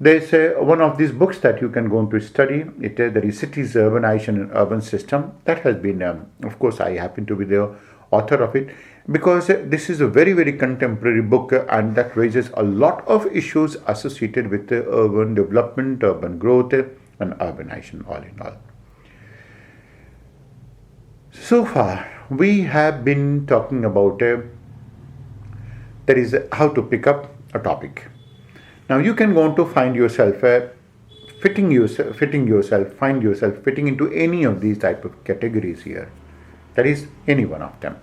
There's one of these books that you can go on to study. That is Cities, Urbanization and Urban System. That has been, of course, I happen to be the author of it, because this is a very, very contemporary book and that raises a lot of issues associated with urban development, urban growth and urbanization all in all. So far, we have been talking about that is how to pick up a topic. Now you can go on to find yourself fitting yourself fitting into any of these type of categories here. That is any one of them.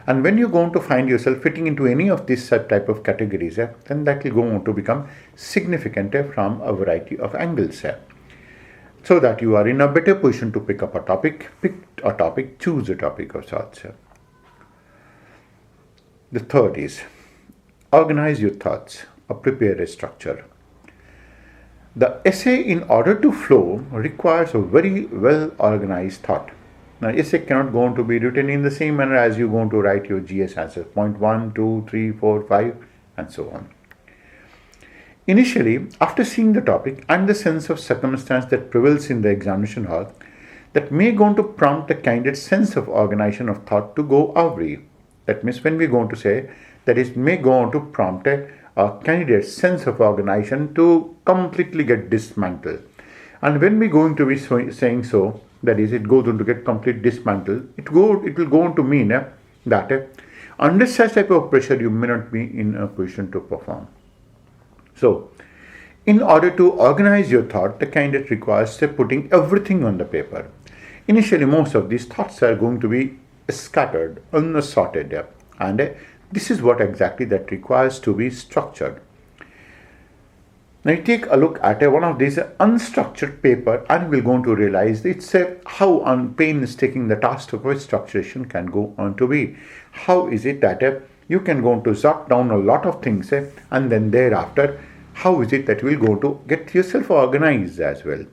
And when you go on to find yourself fitting into any of these type of categories, then that will go on to become significant from a variety of angles. So that you are in a better position to pick up a topic, choose a topic of sorts. The third is organize your thoughts or prepare a structure. The essay, in order to flow, requires a very well organized thought. Now, essay cannot go on to be written in the same manner as you go on to write your GS answers, point 1, 2, 3, 4, 5, and so on. Initially, after seeing the topic and the sense of circumstance that prevails in the examination hall, that may go on to prompt a candidate's sense of organization of thought to go awry. That means when we go on to say that it may go on to prompt a candidate's sense of organization to completely get dismantled. And when we going to be saying so, that is, it goes on to get complete dismantled, it will go on to mean that under such type of pressure you may not be in a position to perform. So, in order to organize your thought, the candidate requires putting everything on the paper. Initially, most of these thoughts are going to be scattered, unsorted, and this is what exactly that requires to be structured. Now, you take a look at one of these unstructured paper, and we're going to realize it's how painstaking the task of structuration can go on to be. How is it that you can go on to jot down a lot of things, and then thereafter, how is it that you will go to get yourself organized as well?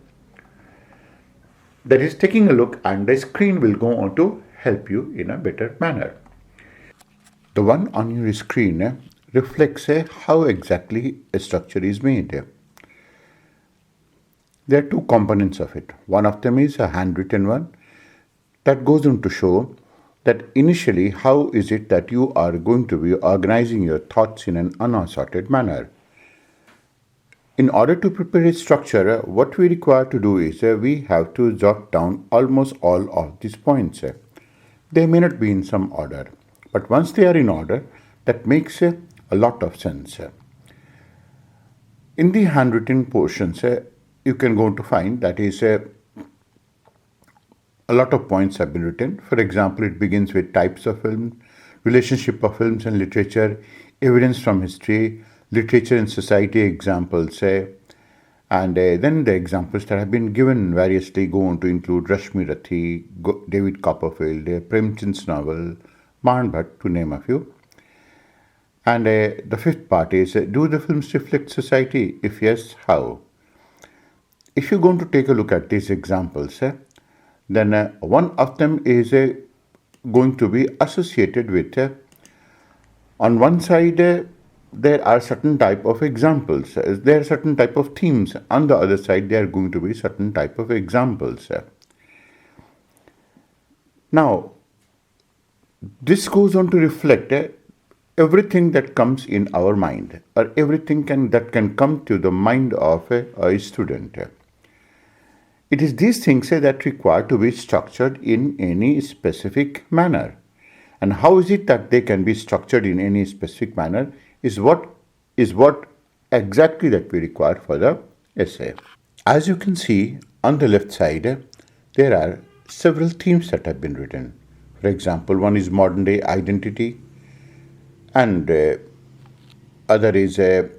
That is, taking a look, and the screen will go on to help you in a better manner. The one on your screen reflects how exactly a structure is made. There are two components of it. One of them is a handwritten one that goes on to show that initially how is it that you are going to be organizing your thoughts in an unassorted manner. In order to prepare a structure, what we require to do is we have to jot down almost all of these points. They may not be in some order, but once they are in order, that makes a lot of sense. In the handwritten portions, you can go to find that is a lot of points have been written. For example, it begins with types of film, relationship of films and literature, evidence from history, literature and society examples, and then the examples that have been given variously go on to include Rashmi Rathi, David Copperfield, Premchand's novel, Mahan Bhatt, to name a few. And the fifth part is, do the films reflect society? If yes, how? If you're going to take a look at these examples, then one of them is going to be associated with, on one side, there are certain type of examples. There are certain type of themes. On the other side, there are going to be certain type of examples. Now, this goes on to reflect everything that comes in our mind, or everything that can come to the mind of a student. It is these things that require to be structured in any specific manner. And how is it that they can be structured in any specific manner is what exactly that we require for the essay. As you can see on the left side, there are several themes that have been written. For example, one is modern day identity, and Other is a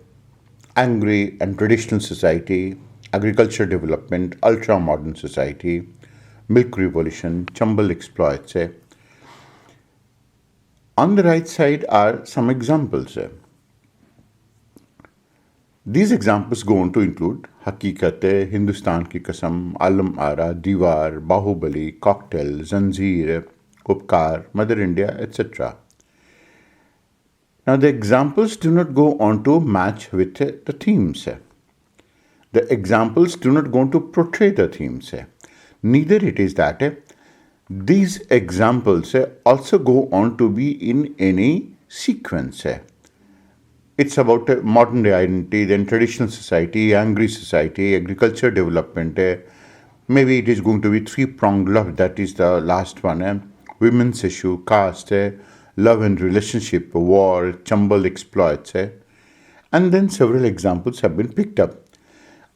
angry and traditional society, agriculture development, ultra modern society, milk revolution, chambal exploits. On the right side are some examples. These examples go on to include Haqiqat, Hindustan Ki Kasam, Alam Ara, Diwar, Bahubali, Cocktail, Zanjeer, Upkar, Mother India, etc. Now, the examples do not go on to match with the themes. The examples do not go on to portray the themes. Neither it is that these examples also go on to be in any sequence. It's about modern day identity, then traditional society, angry society, agriculture development. Maybe it is going to be three-pronged love, that is the last one. Women's issue, caste, love and relationship, war, chambal exploits. And then several examples have been picked up.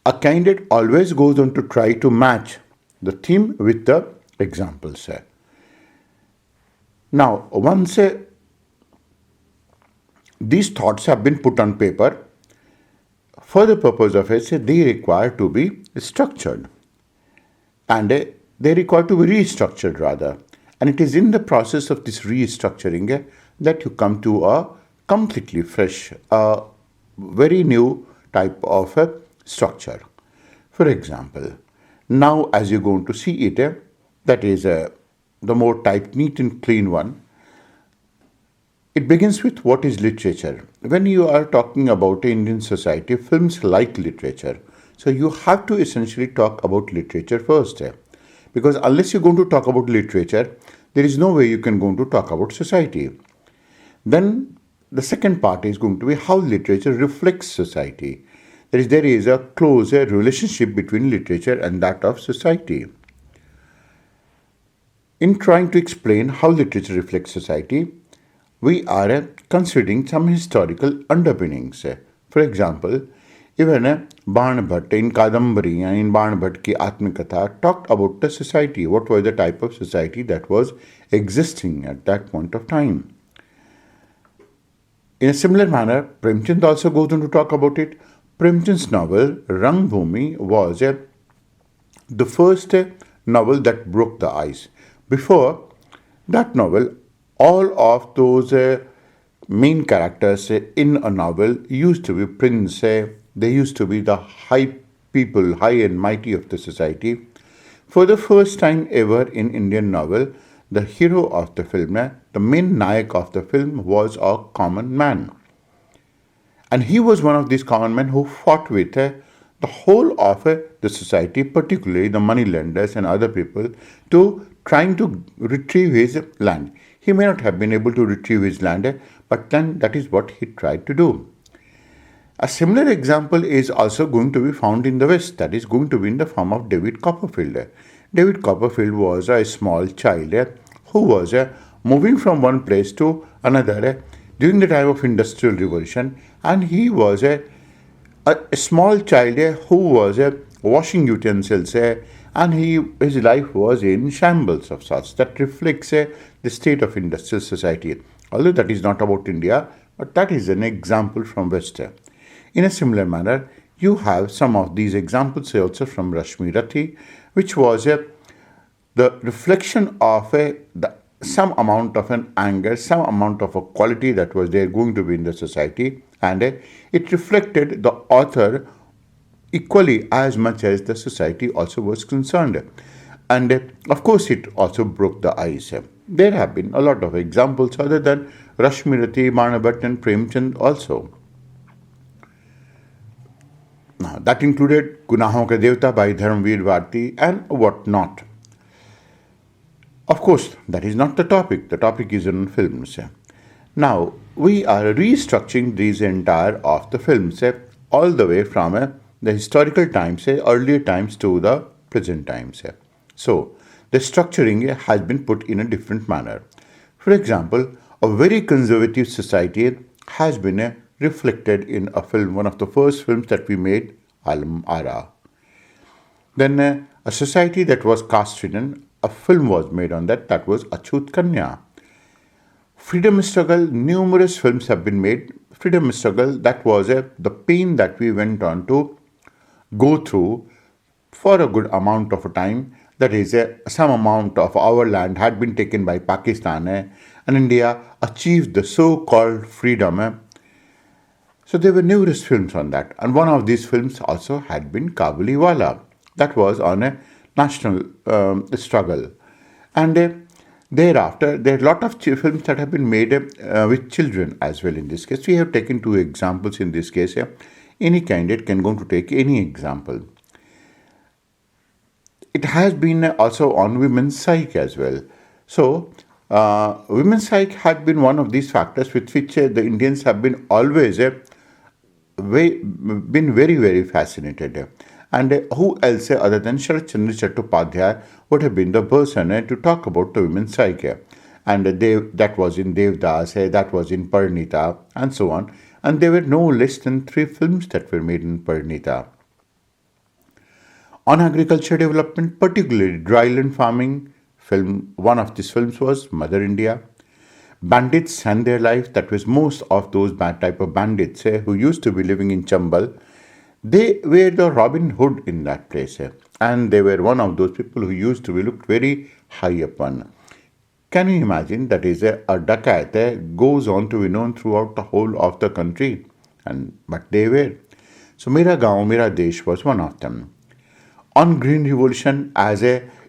A candidate always goes on to try to match the theme with the examples. Now, once these thoughts have been put on paper, for the purpose of essay, they require to be structured. And they require to be restructured rather. And it is in the process of this restructuring that you come to a completely fresh, very new type of structure. For example, now as you're going to see it, that is the more type neat and clean one. It begins with what is literature. When you are talking about Indian society, films like literature. So you have to essentially talk about literature first. Because unless you're going to talk about literature, there is no way you can go to talk about society. Then the second part is going to be how literature reflects society. There is a close relationship between literature and that of society. In trying to explain how literature reflects society, we are considering some historical underpinnings. For example, even Ban Bhatt in Kadambari and in Ban Bhatt ki Atmikatha talked about the society. What was the type of society that was existing at that point of time? In a similar manner, Premchand also goes on to talk about it. Premchand's novel Rangbhumi was the first novel that broke the ice. Before that novel, all of those main characters in a novel used to be prince. They used to be the high people, high and mighty of the society. For the first time ever in Indian novel, the hero of the film, the main nayak of the film, was a common man. And he was one of these common men who fought with the whole of the society, particularly the moneylenders and other people, to trying to retrieve his land. He may not have been able to retrieve his land, but then that is what he tried to do. A similar example is also going to be found in the West, that is going to be in the form of David Copperfield. David Copperfield was a small child who was moving from one place to another during the time of Industrial Revolution, and he was a small child who was washing utensils, and his life was in shambles of sorts. That reflects the state of industrial society. Although that is not about India, but that is an example from West. In a similar manner, you have some of these examples also from Rashmi Rathi, which was the reflection of some amount of an anger, some amount of a quality that was there going to be in the society, and it reflected the author equally as much as the society also was concerned. And of course, it also broke the ice. There have been a lot of examples other than Rashmi Rathi, Ban Bhatt and Premchand also. Now, that included Gunahon Ka Devta by Dharmveer Bharti and what not. Of course, that is not the topic. The topic is on films. Now, we are restructuring these entire of the films all the way from the historical times, earlier times to the present times. So, the structuring has been put in a different manner. For example, a very conservative society has been reflected in a film, one of the first films that we made, Alam Ara. Then a society that was caste-ridden, a film was made on that was Achut Kanya. Freedom struggle, numerous films have been made. freedom struggle, that was the pain that we went on to go through for a good amount of time. That is, some amount of our land had been taken by Pakistan, and India achieved the so-called freedom. So there were numerous films on that, and one of these films also had been Kabuliwala. That was on a national struggle, and thereafter there are a lot of films that have been made with children as well. In this case, we have taken two examples. In this case, any candidate can go to take any example. It has been also on women's psyche as well. So, women's psyche had been one of these factors with which the Indians have been always been very, very fascinated. And who else other than Sharat Chandra Chattopadhyay would have been the person to talk about the women's psyche? And that was in Devdas, that was in Parnita, and so on. And there were no less than 3 films that were made in Parnita. On agriculture development, particularly dryland farming, one of these films was Mother India. Bandits and their life, that was most of those bad type of bandits who used to be living in Chambal. They were the Robin Hood in that place, and they were one of those people who used to be looked very high upon. Can you imagine? That is, a dacoit goes on to be known throughout the whole of the country, but they were. So Mera Gaon, Mera Desh was one of them. On Green Revolution, as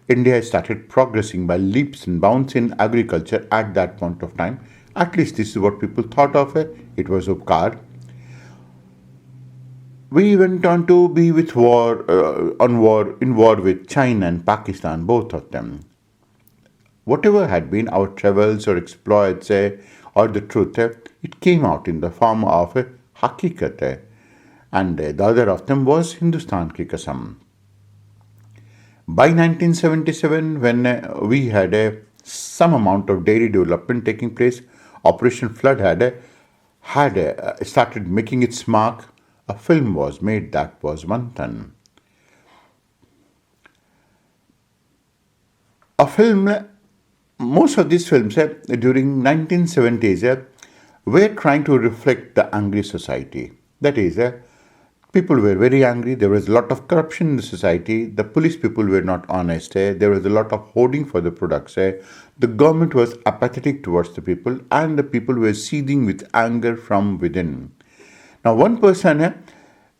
India started progressing by leaps and bounds in agriculture at that point of time, at least this is what people thought of it was Upkar. We went on to be with in war with China and Pakistan, both of them. Whatever had been our travels or exploits or the truth, it came out in the form of Hakikat, and the other of them was Hindustan Ki Kasam. By 1977, when we had some amount of dairy development taking place, Operation Flood had started making its mark. A film was made, that was Manthan. Most of these films during 1970s were trying to reflect the angry society. That is, people were very angry. There was a lot of corruption in the society. The police people were not honest. There was a lot of hoarding for the products. The government was apathetic towards the people, and the people were seething with anger from within. Now, one person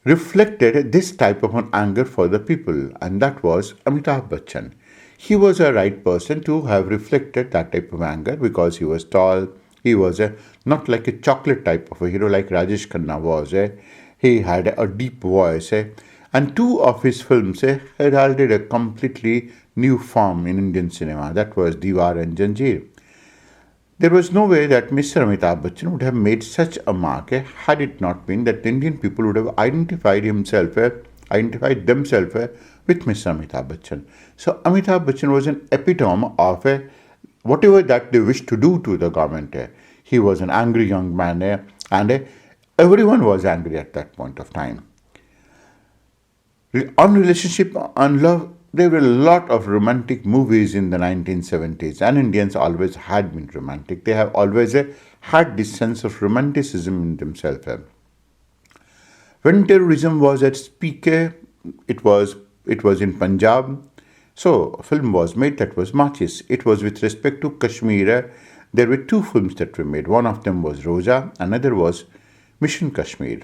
reflected this type of an anger for the people, and that was Amitabh Bachchan. He was a right person to have reflected that type of anger because he was tall. He was not like a chocolate type of a hero like Rajesh Khanna was. He had a deep voice, and 2 of his films heralded a completely new form in Indian cinema. That was Diwar and Janjeer. There was no way that Mr. Amitabh Bachchan would have made such a mark had it not been that the Indian people would have identified themselves with Mr. Amitabh Bachchan. So Amitabh Bachchan was an epitome of whatever that they wished to do to the government. He was an angry young man, and everyone was angry at that point of time. On relationship, on love, there were a lot of romantic movies in the 1970s, and Indians always had been romantic. They have always had this sense of romanticism in themselves. When terrorism was at peak, it was in Punjab. So a film was made that was Machis. It was with respect to Kashmir. There were 2 films that were made. One of them was Roja, another was Mission Kashmir.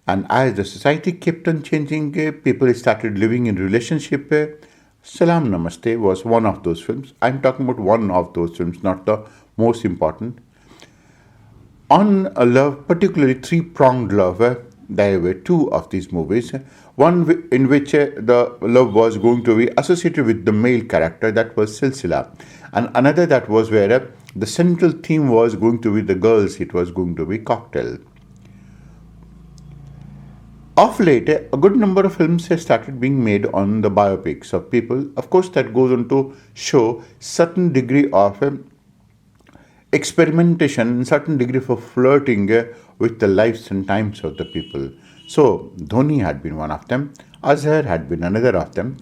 And as the society kept on changing, people started living in relationship. Salaam Namaste was one of those films. I'm talking about one of those films, not the most important. On love, particularly 3-pronged love, there were 2 of these movies. One in which the love was going to be associated with the male character, that was Silsila. And another that was where the central theme was going to be the girls, it was going to be Cocktail. Of late, a good number of films have started being made on the biopics of people. Of course, that goes on to show certain degree of experimentation, certain degree of flirting with the lives and times of the people. So, Dhoni had been one of them. Azhar had been another of them.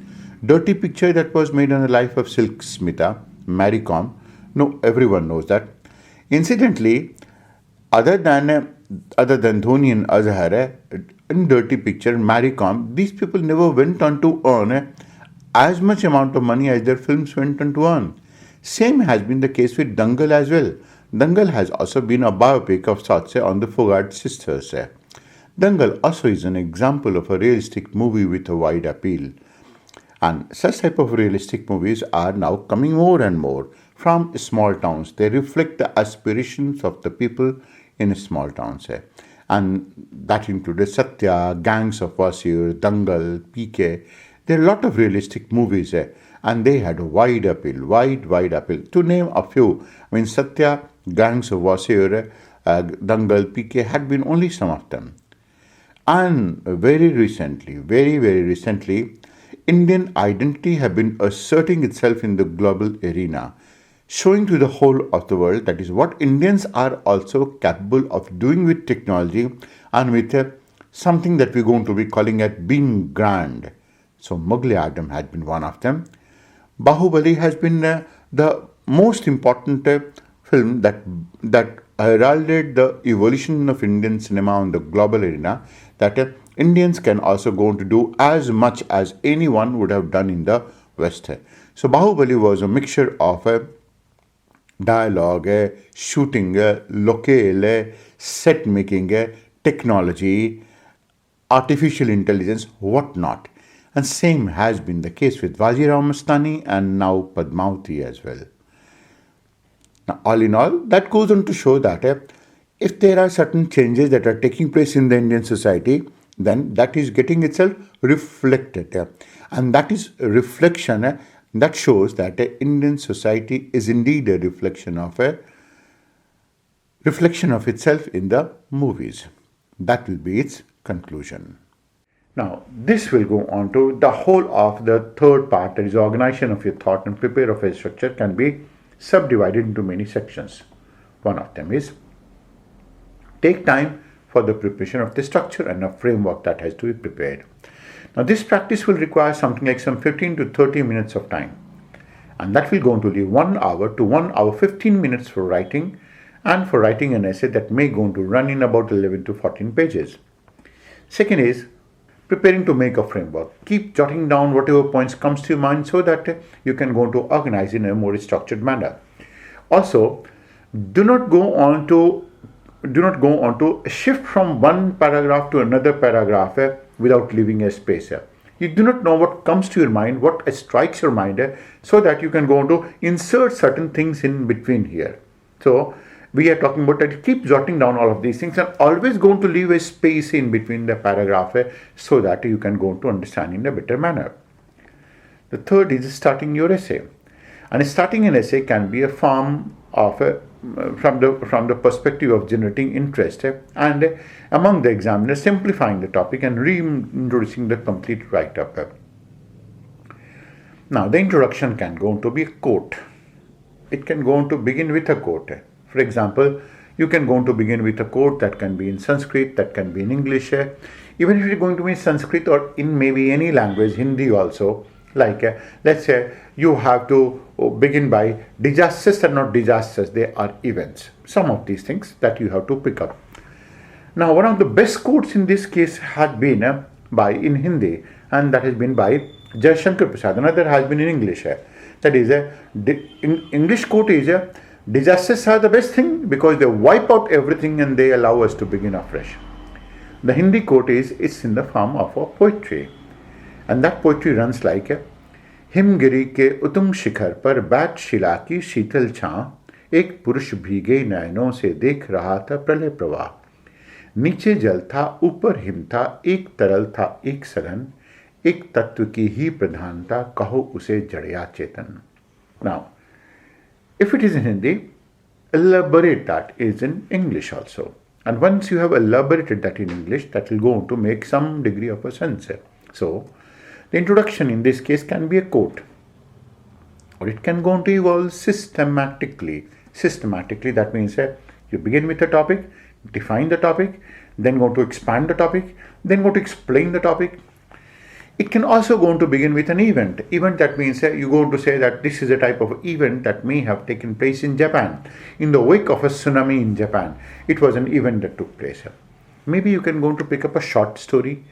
Dirty Picture that was made on the life of Silk Smita, Mary Kom. No, everyone knows that. Incidentally, other than other than Dhoni and Azhar, in Dirty Picture, Mary Com, these people never went on to earn as much amount of money as their films went on to earn. Same has been the case with Dangal as well. Dangal has also been a biopic of sorts on the Fogart sisters. Dangal also is an example of a realistic movie with a wide appeal. And such type of realistic movies are now coming more and more from small towns. They reflect the aspirations of the people in small towns. And that included Satya, Gangs of Wasseyur, Dangal, PK. There are a lot of realistic movies and they had a wide appeal, wide appeal. To name a few, I mean Satya, Gangs of Wasseyur, Dangal, PK had been only some of them. And very recently, very recently, Indian identity have been asserting itself in the global arena, showing to the whole of the world that is what Indians are also capable of doing with technology and with something that we're going to be calling at being grand. So Mughal Adam has been one of them. Bahubali has been the most important film that heralded the evolution of Indian cinema on the global arena, that Indians can also go on to do as much as anyone would have done in the West. So Bahubali was a mixture of dialogue, shooting, locale, set making, technology, artificial intelligence, whatnot. And same has been the case with Wazirao Mastani and now Padmavati as well. Now, all in all, that goes on to show that if there are certain changes that are taking place in the Indian society, then that is getting itself reflected. And that is a reflection that shows that Indian society is indeed a reflection of itself in the movies. That will be its conclusion. Now, this will go on to the whole of the third part, that is organization of your thought and prepare of a structure can be subdivided into many sections. One of them is take time for the preparation of the structure and a framework that has to be prepared. Now, this practice will require something like some 15 to 30 minutes of time. And that will go on to leave 1 hour to 1 hour 15 minutes for writing, and for writing an essay that may go on to run in about 11 to 14 pages. Second is preparing to make a framework. Keep jotting down whatever points comes to your mind so that you can go on to organize in a more structured manner. Also, do not go on to shift from one paragraph to another paragraph without leaving a space. You do not know what comes to your mind, what strikes your mind, so that you can go on to insert certain things in between here. So we are talking about that you keep jotting down all of these things and always going to leave a space in between the paragraph so that you can go on to understand in a better manner. The third is starting your essay. And starting an essay can be a form of from the perspective of generating interest and among the examiners simplifying the topic and reintroducing the complete write-up. Now, the introduction can go on to be a quote. It can go on to begin with a quote. For example, you can go on to begin with a quote that can be in Sanskrit, that can be in English. Even if you're going to be in Sanskrit or in maybe any language, Hindi also, like let's say you have to begin by disasters are not disasters, they are events. Some of these things that you have to pick up. Now, one of the best quotes in this case had been by in Hindi, and that has been by Jai Shankar Prasad. Another has been in English. That is in English quote is disasters are the best thing because they wipe out everything and they allow us to begin afresh. The Hindi quote is it's in the form of a poetry, and that poetry runs like Himgiri के उत्तुंग शिखर पर बैठ शिला की शीतल छां एक पुरुष भीगे नयनों से देख रहा था प्रलय प्रवाह नीचे जल था ऊपर हिम था एक तरल था एक सघन एक तत्व की ही प्रधानता कहो उसे जड़या चेतन. Now, if it is in Hindi, elaborate that is in English also. And once you have elaborated that in English, that will go on to make some degree of a sense. So, the introduction in this case can be a quote, or it can go on to evolve systematically. Systematically, that means you begin with a topic, define the topic, then go to expand the topic, then go to explain the topic. It can also going to begin with an event. Event, that means you're going to say that this is a type of event that may have taken place in Japan. In the wake of a tsunami in Japan, it was an event that took place. Maybe you can go to pick up a short story,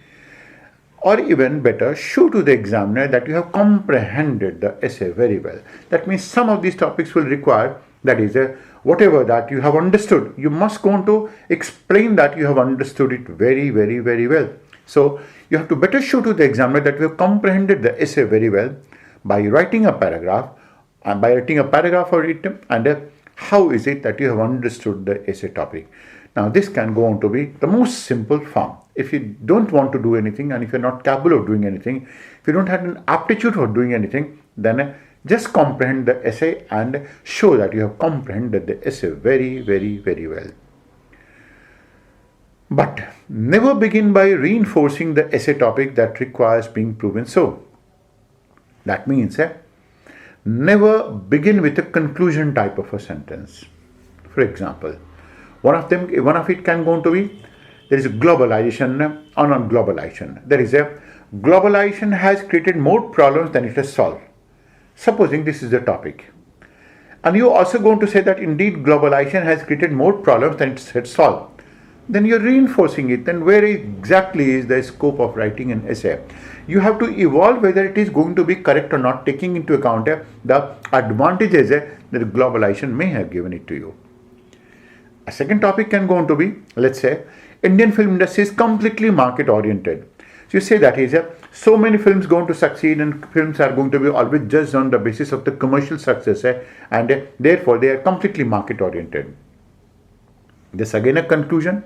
or even better, show to the examiner that you have comprehended the essay very well. That means some of these topics will require, that is, whatever that you have understood, you must go on to explain that you have understood it very, very, very well. So you have to better show to the examiner that you have comprehended the essay very well by writing a paragraph, for it, and how is it that you have understood the essay topic. Now this can go on to be the most simple form. If you don't want to do anything, and if you're not capable of doing anything, if you don't have an aptitude for doing anything, then just comprehend the essay and show that you have comprehended the essay very, very, very well. But never begin by reinforcing the essay topic that requires being proven so. That means never begin with a conclusion type of a sentence. For example, one of it can go on to be, there is a globalization, or on globalization. There is a globalization has created more problems than it has solved. Supposing this is the topic. And you also going to say that indeed globalization has created more problems than it has solved. Then you're reinforcing it. Then where exactly is the scope of writing an essay? You have to evolve whether it is going to be correct or not, taking into account the advantages that globalization may have given it to you. A second topic can go on to be, let's say, Indian film industry is completely market oriented. So you say that is so many films going to succeed, and films are going to be always judged on the basis of the commercial success, and therefore they are completely market oriented. This again a conclusion.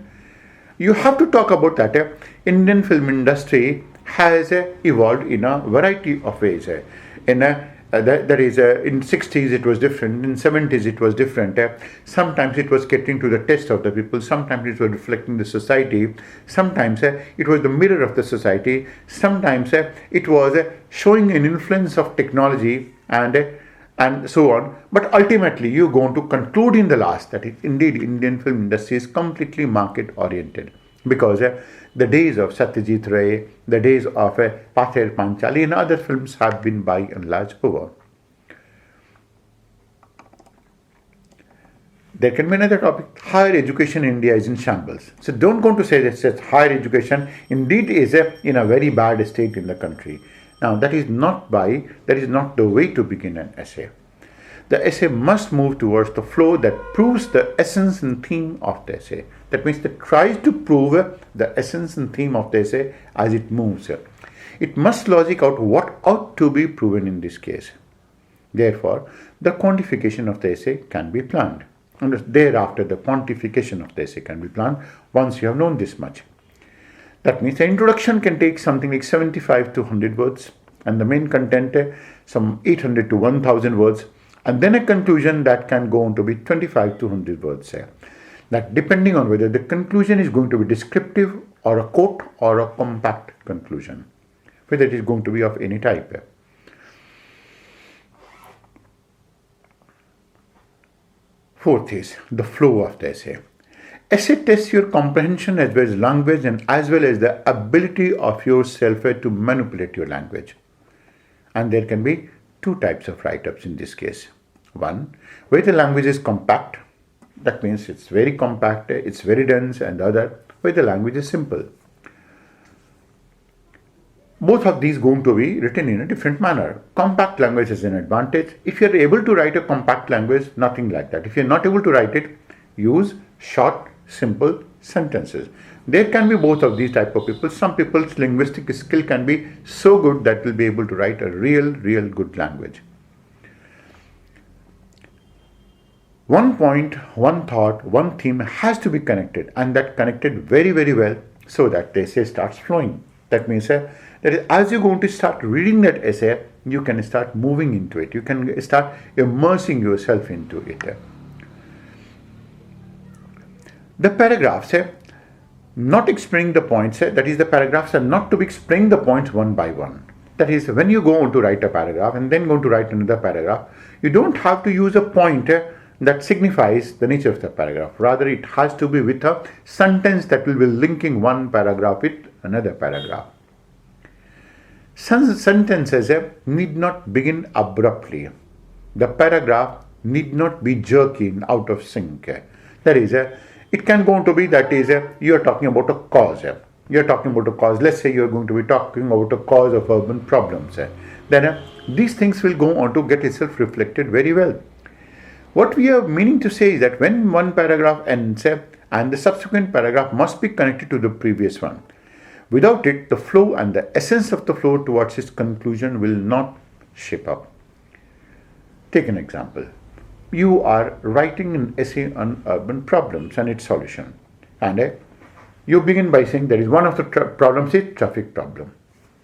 You have to talk about that Indian film industry has evolved in a variety of ways. In 60s it was different, in 70s it was different. Sometimes it was catering to the taste of the people, sometimes it was reflecting the society, sometimes it was the mirror of the society, sometimes it was showing an influence of technology, and so on. But ultimately you're going to conclude in the last that indeed Indian film industry is completely market oriented, because the days of Satyajit Ray, the days of Pather Panchali and other films have been by and large over. There can be another topic. Higher education in India is in shambles. So don't go to say that higher education indeed is in a very bad state in the country. Now that is not the way to begin an essay. The essay must move towards the flow that proves the essence and theme of the essay. That means it tries to prove the essence and theme of the essay as it moves. It must logic out what ought to be proven in this case. Therefore, the quantification of the essay can be planned. And thereafter, the quantification of the essay can be planned once you have known this much. That means the introduction can take something like 75 to 100 words, and the main content some 800 to 1000 words, and then a conclusion that can go on to be 25 to 100 words. That depending on whether the conclusion is going to be descriptive or a quote or a compact conclusion, whether it is going to be of any type. Fourth is the flow of the essay. Essay tests your comprehension as well as language, and as well as the ability of yourself to manipulate your language. And there can be two types of write-ups in this case. One, where the language is compact, that means it's very compact, it's very dense, and the other, where the language is simple. Both of these going to be written in a different manner. Compact language is an advantage. If you are able to write a compact language, nothing like that. If you are not able to write it, use short, simple sentences. There can be both of these type of people. Some people's linguistic skill can be so good that will be able to write a real good language. One point, one thought, one theme has to be connected, and that connected very well, so that the essay starts flowing. That means that as you're going to start reading that essay, you can start moving into it. You can start immersing yourself into it. The paragraphs, not explaining the points, that is, the paragraphs are not to be explaining the points one by one. That is, when you go on to write a paragraph and then go to write another paragraph, you don't have to use a point that signifies the nature of the paragraph. Rather, it has to be with a sentence that will be linking one paragraph with another paragraph. Sentences need not begin abruptly. The paragraph need not be jerky and out of sync. That is, it can go on to be that is, you are talking about a cause. You are talking about a cause. Let's say you are going to be talking about a cause of urban problems. Then these things will go on to get itself reflected very well. What we are meaning to say is that when one paragraph ends and the subsequent paragraph must be connected to the previous one. Without it, the flow and the essence of the flow towards its conclusion will not shape up. Take an example. You are writing an essay on urban problems and its solution. And you begin by saying there is one of the problems is traffic problem.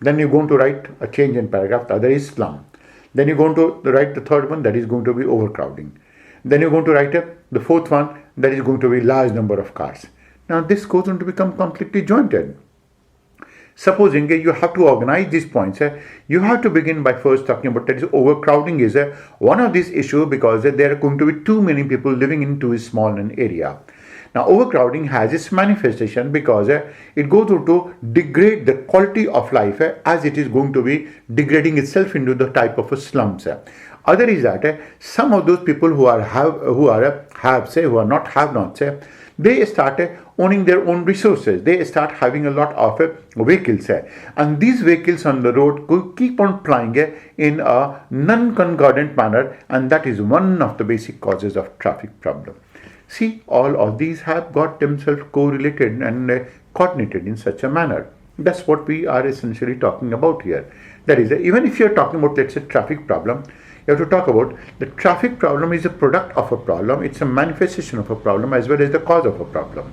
Then you're going to write a change in paragraph, the other is slum. Then you're going to write the third one, that is going to be overcrowding. Then you're going to write the fourth one, that is going to be large number of cars. Now this goes on to become completely jointed. Supposing you have to organize these points, you have to begin by first talking about that is overcrowding is one of these issues because there are going to be too many people living into a small area. Now overcrowding has its manifestation because it goes to degrade the quality of life as it is going to be degrading itself into the type of a slums. Other is that some of those people who are not have-nots, they start owning their own resources. They start having a lot of vehicles. And these vehicles on the road could keep on plying in a non-concordant manner, and that is one of the basic causes of traffic problem. See, all of these have got themselves correlated and coordinated in such a manner. That's what we are essentially talking about here. That is, even if you're talking about, let's say, traffic problem, you have to talk about the traffic problem is a product of a problem. It's a manifestation of a problem as well as the cause of a problem.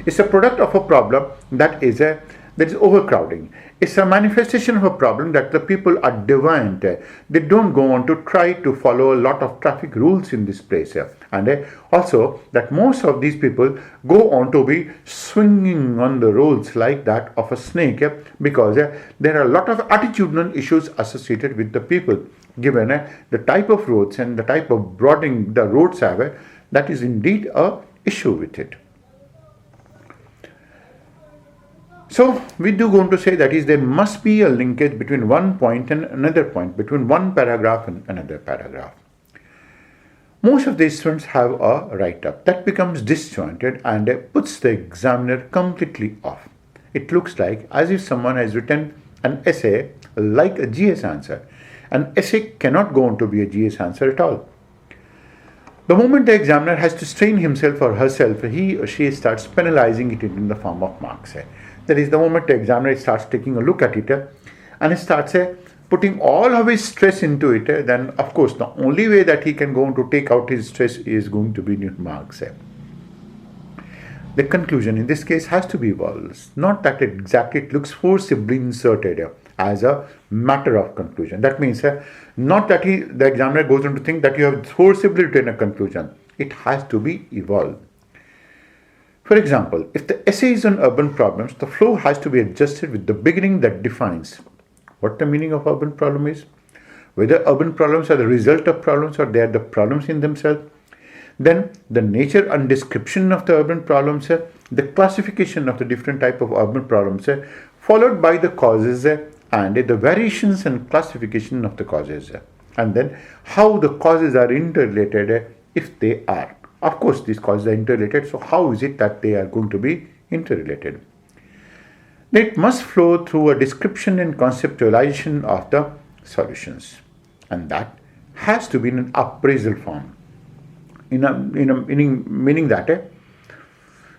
It's a product of a problem that is overcrowding. It's a manifestation of a problem that the people are deviant. They don't go on to try to follow a lot of traffic rules in this place. And also that most of these people go on to be swinging on the roads like that of a snake because there are a lot of attitudinal issues associated with the people. Given the type of roads and the type of broadening the roads have, that is indeed a issue with it. So we do going to say that is there must be a linkage between one point and another point, between one paragraph and another paragraph. Most of the students have a write-up that becomes disjointed and puts the examiner completely off. It looks like as if someone has written an essay like a GS answer. An essay cannot go on to be a GS answer at all. The moment the examiner has to strain himself or herself, he or she starts penalizing it in the form of marks. That is, the moment the examiner starts taking a look at it and starts putting all of his stress into it, then of course the only way that he can go on to take out his stress is going to be in marks. The conclusion in this case has to be evolved. Not that exactly it looks forcibly inserted as a matter of conclusion. That means not that the examiner goes on to think that you have forcibly written a conclusion. It has to be evolved. For example, if the essay is on urban problems, the flow has to be adjusted with the beginning that defines what the meaning of urban problem is, whether urban problems are the result of problems or they are the problems in themselves. Then the nature and description of the urban problems, the classification of the different type of urban problems, followed by the causes and the variations and classification of the causes, and then how the causes are interrelated if they are. Of course, these causes are interrelated, so how is it that they are going to be interrelated? It must flow through a description and conceptualization of the solutions, and that has to be in an appraisal form. Meaning that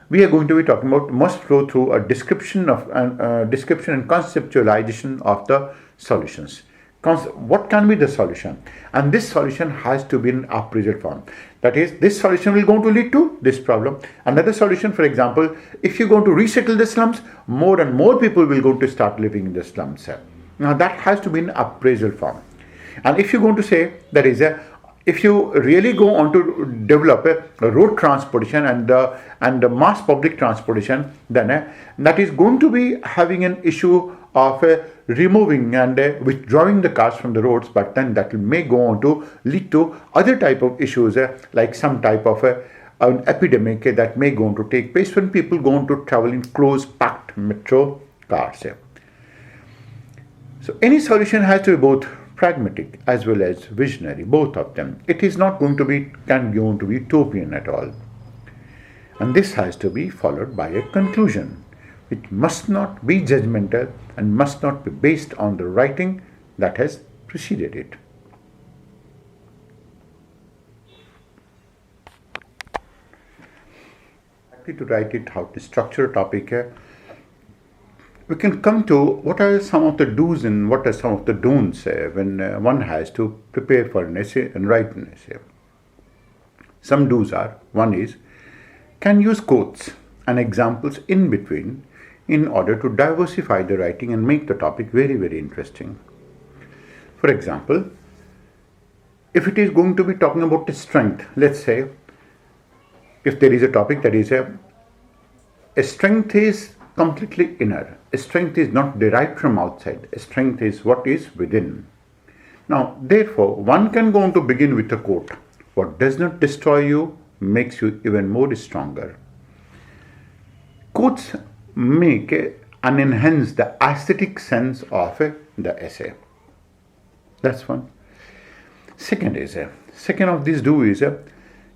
we are going to be talking about must flow through a description and conceptualization of the solutions. What can be the solution? And this solution has to be in appraisal form. That is, this solution will going to lead to this problem. Another solution, for example, if you're going to resettle the slums, more and more people will go to start living in the slums. Now that has to be in appraisal form. And if you're going to say that is if you really go on to develop a road transportation and the mass public transportation, then that is going to be having an issue of removing and withdrawing the cars from the roads, but then that may go on to lead to other type of issues like some type of an epidemic that may go on to take place when people go on to travel in close packed metro cars. So any solution has to be both pragmatic as well as visionary, both of them. It is not going to be utopian at all. And this has to be followed by a conclusion, which must not be judgmental and must not be based on the writing that has preceded it. To write it, how to structure a topic, we can come to what are some of the do's and what are some of the don'ts when one has to prepare for an essay and write an essay. Some do's are, one is, can use quotes and examples in between in order to diversify the writing and make the topic very, very interesting. For example, if it is going to be talking about the strength, let's say, if there is a topic that is a strength is completely inner. A strength is not derived from outside. A strength is what is within. Now, therefore, one can go on to begin with a quote. What does not destroy you makes you even more stronger. Quotes make and enhance the aesthetic sense of the essay. That's one. Second of these do is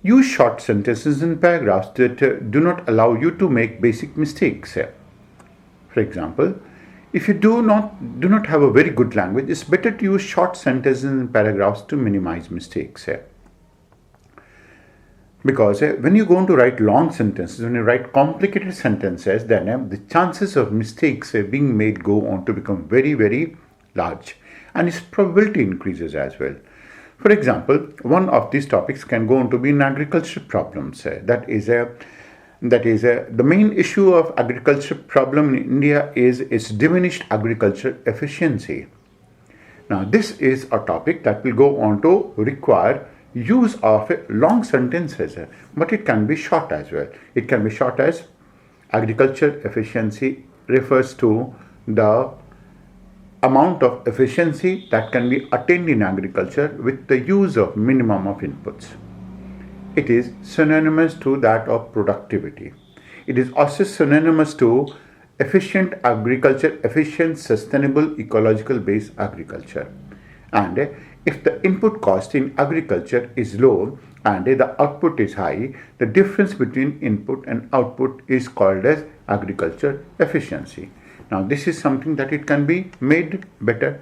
use short sentences and paragraphs that do not allow you to make basic mistakes. For example, if you do not have a very good language, it's better to use short sentences and paragraphs to minimize mistakes. Because when you go on to write long sentences, when you write complicated sentences, then the chances of mistakes being made go on to become very, very large, and its probability increases as well. For example, one of these topics can go on to be in agriculture problems. That is the main issue of agriculture problem in India is its diminished agriculture efficiency. Now, this is a topic that will go on to require use of long sentences, but it can be short as well. It can be short as agriculture efficiency refers to the amount of efficiency that can be attained in agriculture with the use of minimum of inputs. It is synonymous to that of productivity. It is also synonymous to efficient agriculture, efficient, sustainable, ecological based agriculture. And if the input cost in agriculture is low and the output is high, the difference between input and output is called as agriculture efficiency. Now, this is something that it can be made better.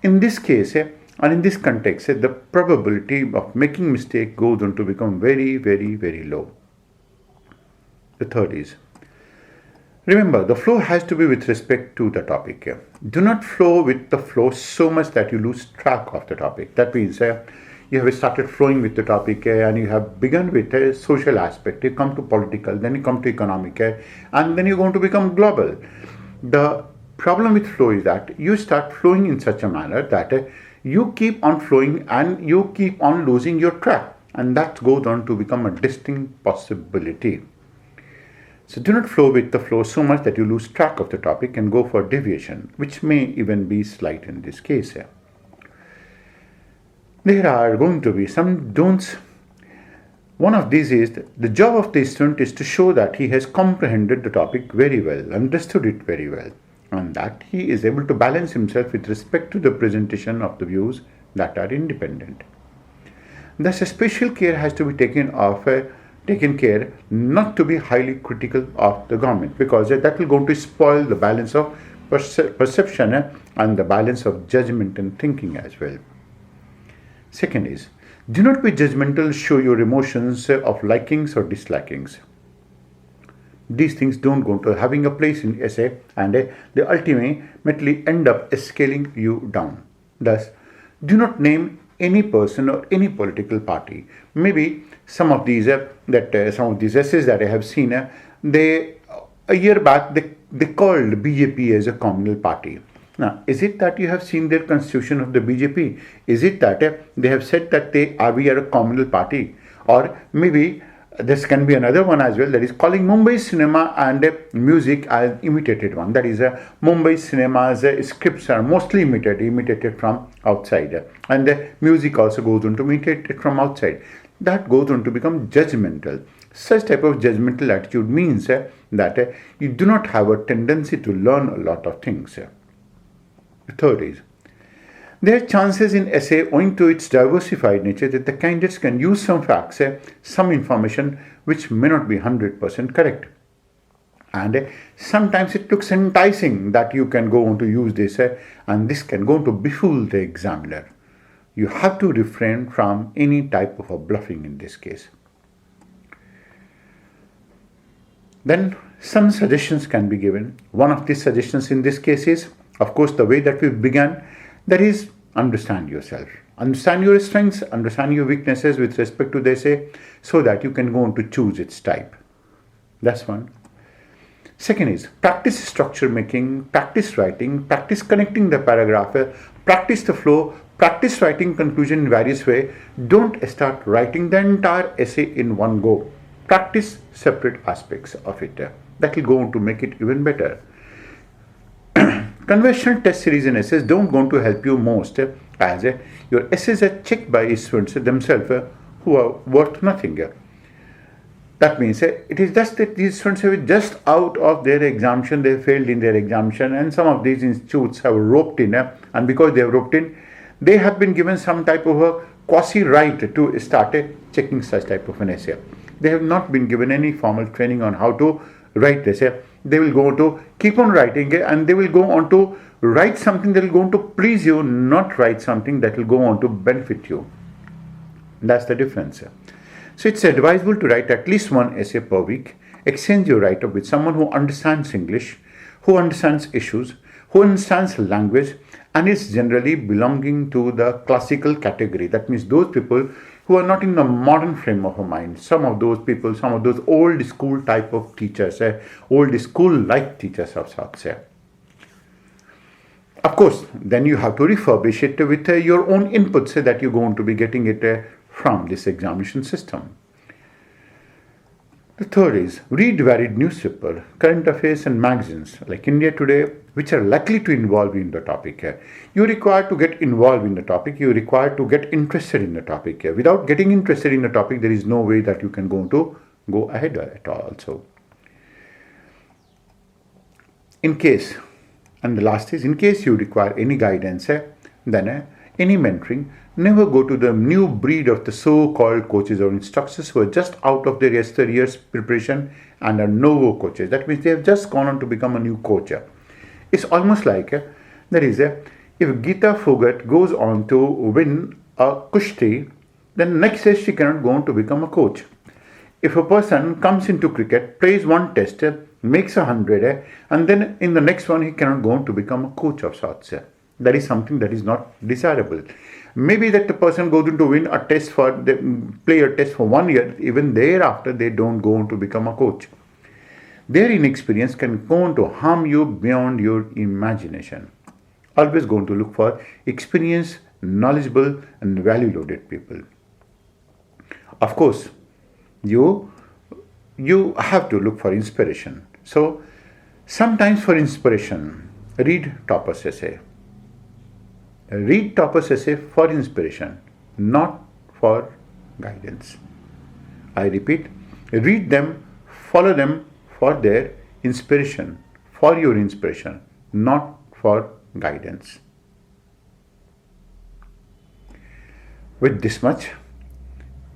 In this case, and in this context, the probability of making mistake goes on to become very, very, very low. The third is, remember, the flow has to be with respect to the topic. Do not flow with the flow so much that you lose track of the topic. That means you have started flowing with the topic and you have begun with a social aspect. You come to political, then you come to economic, and then you're going to become global. The problem with flow is that you start flowing in such a manner that you keep on flowing and you keep on losing your track, and that goes on to become a distinct possibility. So do not flow with the flow so much that you lose track of the topic and go for deviation, which may even be slight in this case. There are going to be some don'ts. One of these is the job of the student is to show that he has comprehended the topic very well, understood it very well, and that he is able to balance himself with respect to the presentation of the views that are independent. Thus, a special care has to be taken care not to be highly critical of the government, because that will go to spoil the balance of perception and the balance of judgment and thinking as well. Second is, do not be judgmental, show your emotions of likings or dislikings. These things don't go to having a place in essay, and they ultimately end up scaling you down. Thus, do not name any person or any political party. Maybe some of these essays that I have seen, a year back they called BJP as a communal party. Now, is it that you have seen their constitution of the BJP? Is it that they have said that we are a communal party? Or maybe this can be another one as well, that is calling Mumbai cinema and music as imitated one. That is, Mumbai cinema's scripts are mostly imitated from outside, and the music also goes on to imitate it from outside. That goes on to become judgmental. Such type of judgmental attitude means that you do not have a tendency to learn a lot of things. The third is, There are chances in essay owing to its diversified nature that the candidates can use some facts, some information which may not be 100% correct. And sometimes it looks enticing that you can go on to use this and this can go on to befool the examiner. You have to refrain from any type of a bluffing in this case. Then some suggestions can be given. One of these suggestions in this case is, of course, the way that we began, that is, understand yourself. Understand your strengths, understand your weaknesses with respect to the essay so that you can go on to choose its type. That's one. Second is practice structure making, practice writing, practice connecting the paragraph, practice the flow, practice writing conclusion in various ways. Don't start writing the entire essay in one go. Practice separate aspects of it. That will go on to make it even better. Conventional test series and essays don't going to help you most as your essays are checked by students themselves who are worth nothing. That means it is just that these students have just out of their examination, they failed in their examination, and some of these institutes have roped in, and because they have roped in, they have been given some type of a quasi-right to start checking such type of an essay. They have not been given any formal training on how to write essay. They will go on to keep on writing and they will go on to write something that will go on to please you, not write something that will go on to benefit you. That's the difference. So it's advisable to write at least one essay per week. Exchange your write-up with someone who understands English, who understands issues, who understands language, and is generally belonging to the classical category. That means those people who are not in the modern frame of mind. Some of those people, some of those old school type of teachers, old school like teachers of sorts. Of course, then you have to refurbish it with your own inputs that you're going to be getting it from this examination system. The third is read varied newspaper, current affairs and magazines like India Today, which are likely to involve you in the topic. You're required to get involved in the topic. You're required to get interested in the topic. Without getting interested in the topic, there is no way that you can go ahead at all. So, in case, and the last is, in case you require any guidance, then any mentoring, never go to the new breed of the so-called coaches or instructors who are just out of their yesteryear's preparation and are novo coaches. That means they have just gone on to become a new coach. It's almost like if Gita Fogart goes on to win a kushti, then next day she cannot go on to become a coach. If a person comes into cricket, plays one test, makes 100, and then in the next one he cannot go on to become a coach of sorts. That is something that is not desirable. Maybe that the person goes on to win a test play a test for 1 year, even thereafter they don't go on to become a coach. Their inexperience can go on to harm you beyond your imagination. Always go on to look for experienced, knowledgeable and value-loaded people. Of course, you have to look for inspiration. So, sometimes for inspiration, read Topper's essay. Read Topper's essay for inspiration, not for guidance. I repeat, read them, follow them for their inspiration, for your inspiration, not for guidance. With this much,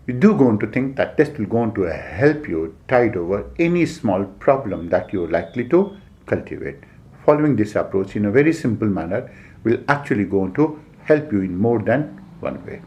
you do go on to think that test will go on to help you tide over any small problem that you're likely to cultivate. Following this approach in a very simple manner will actually go on to help you in more than one way.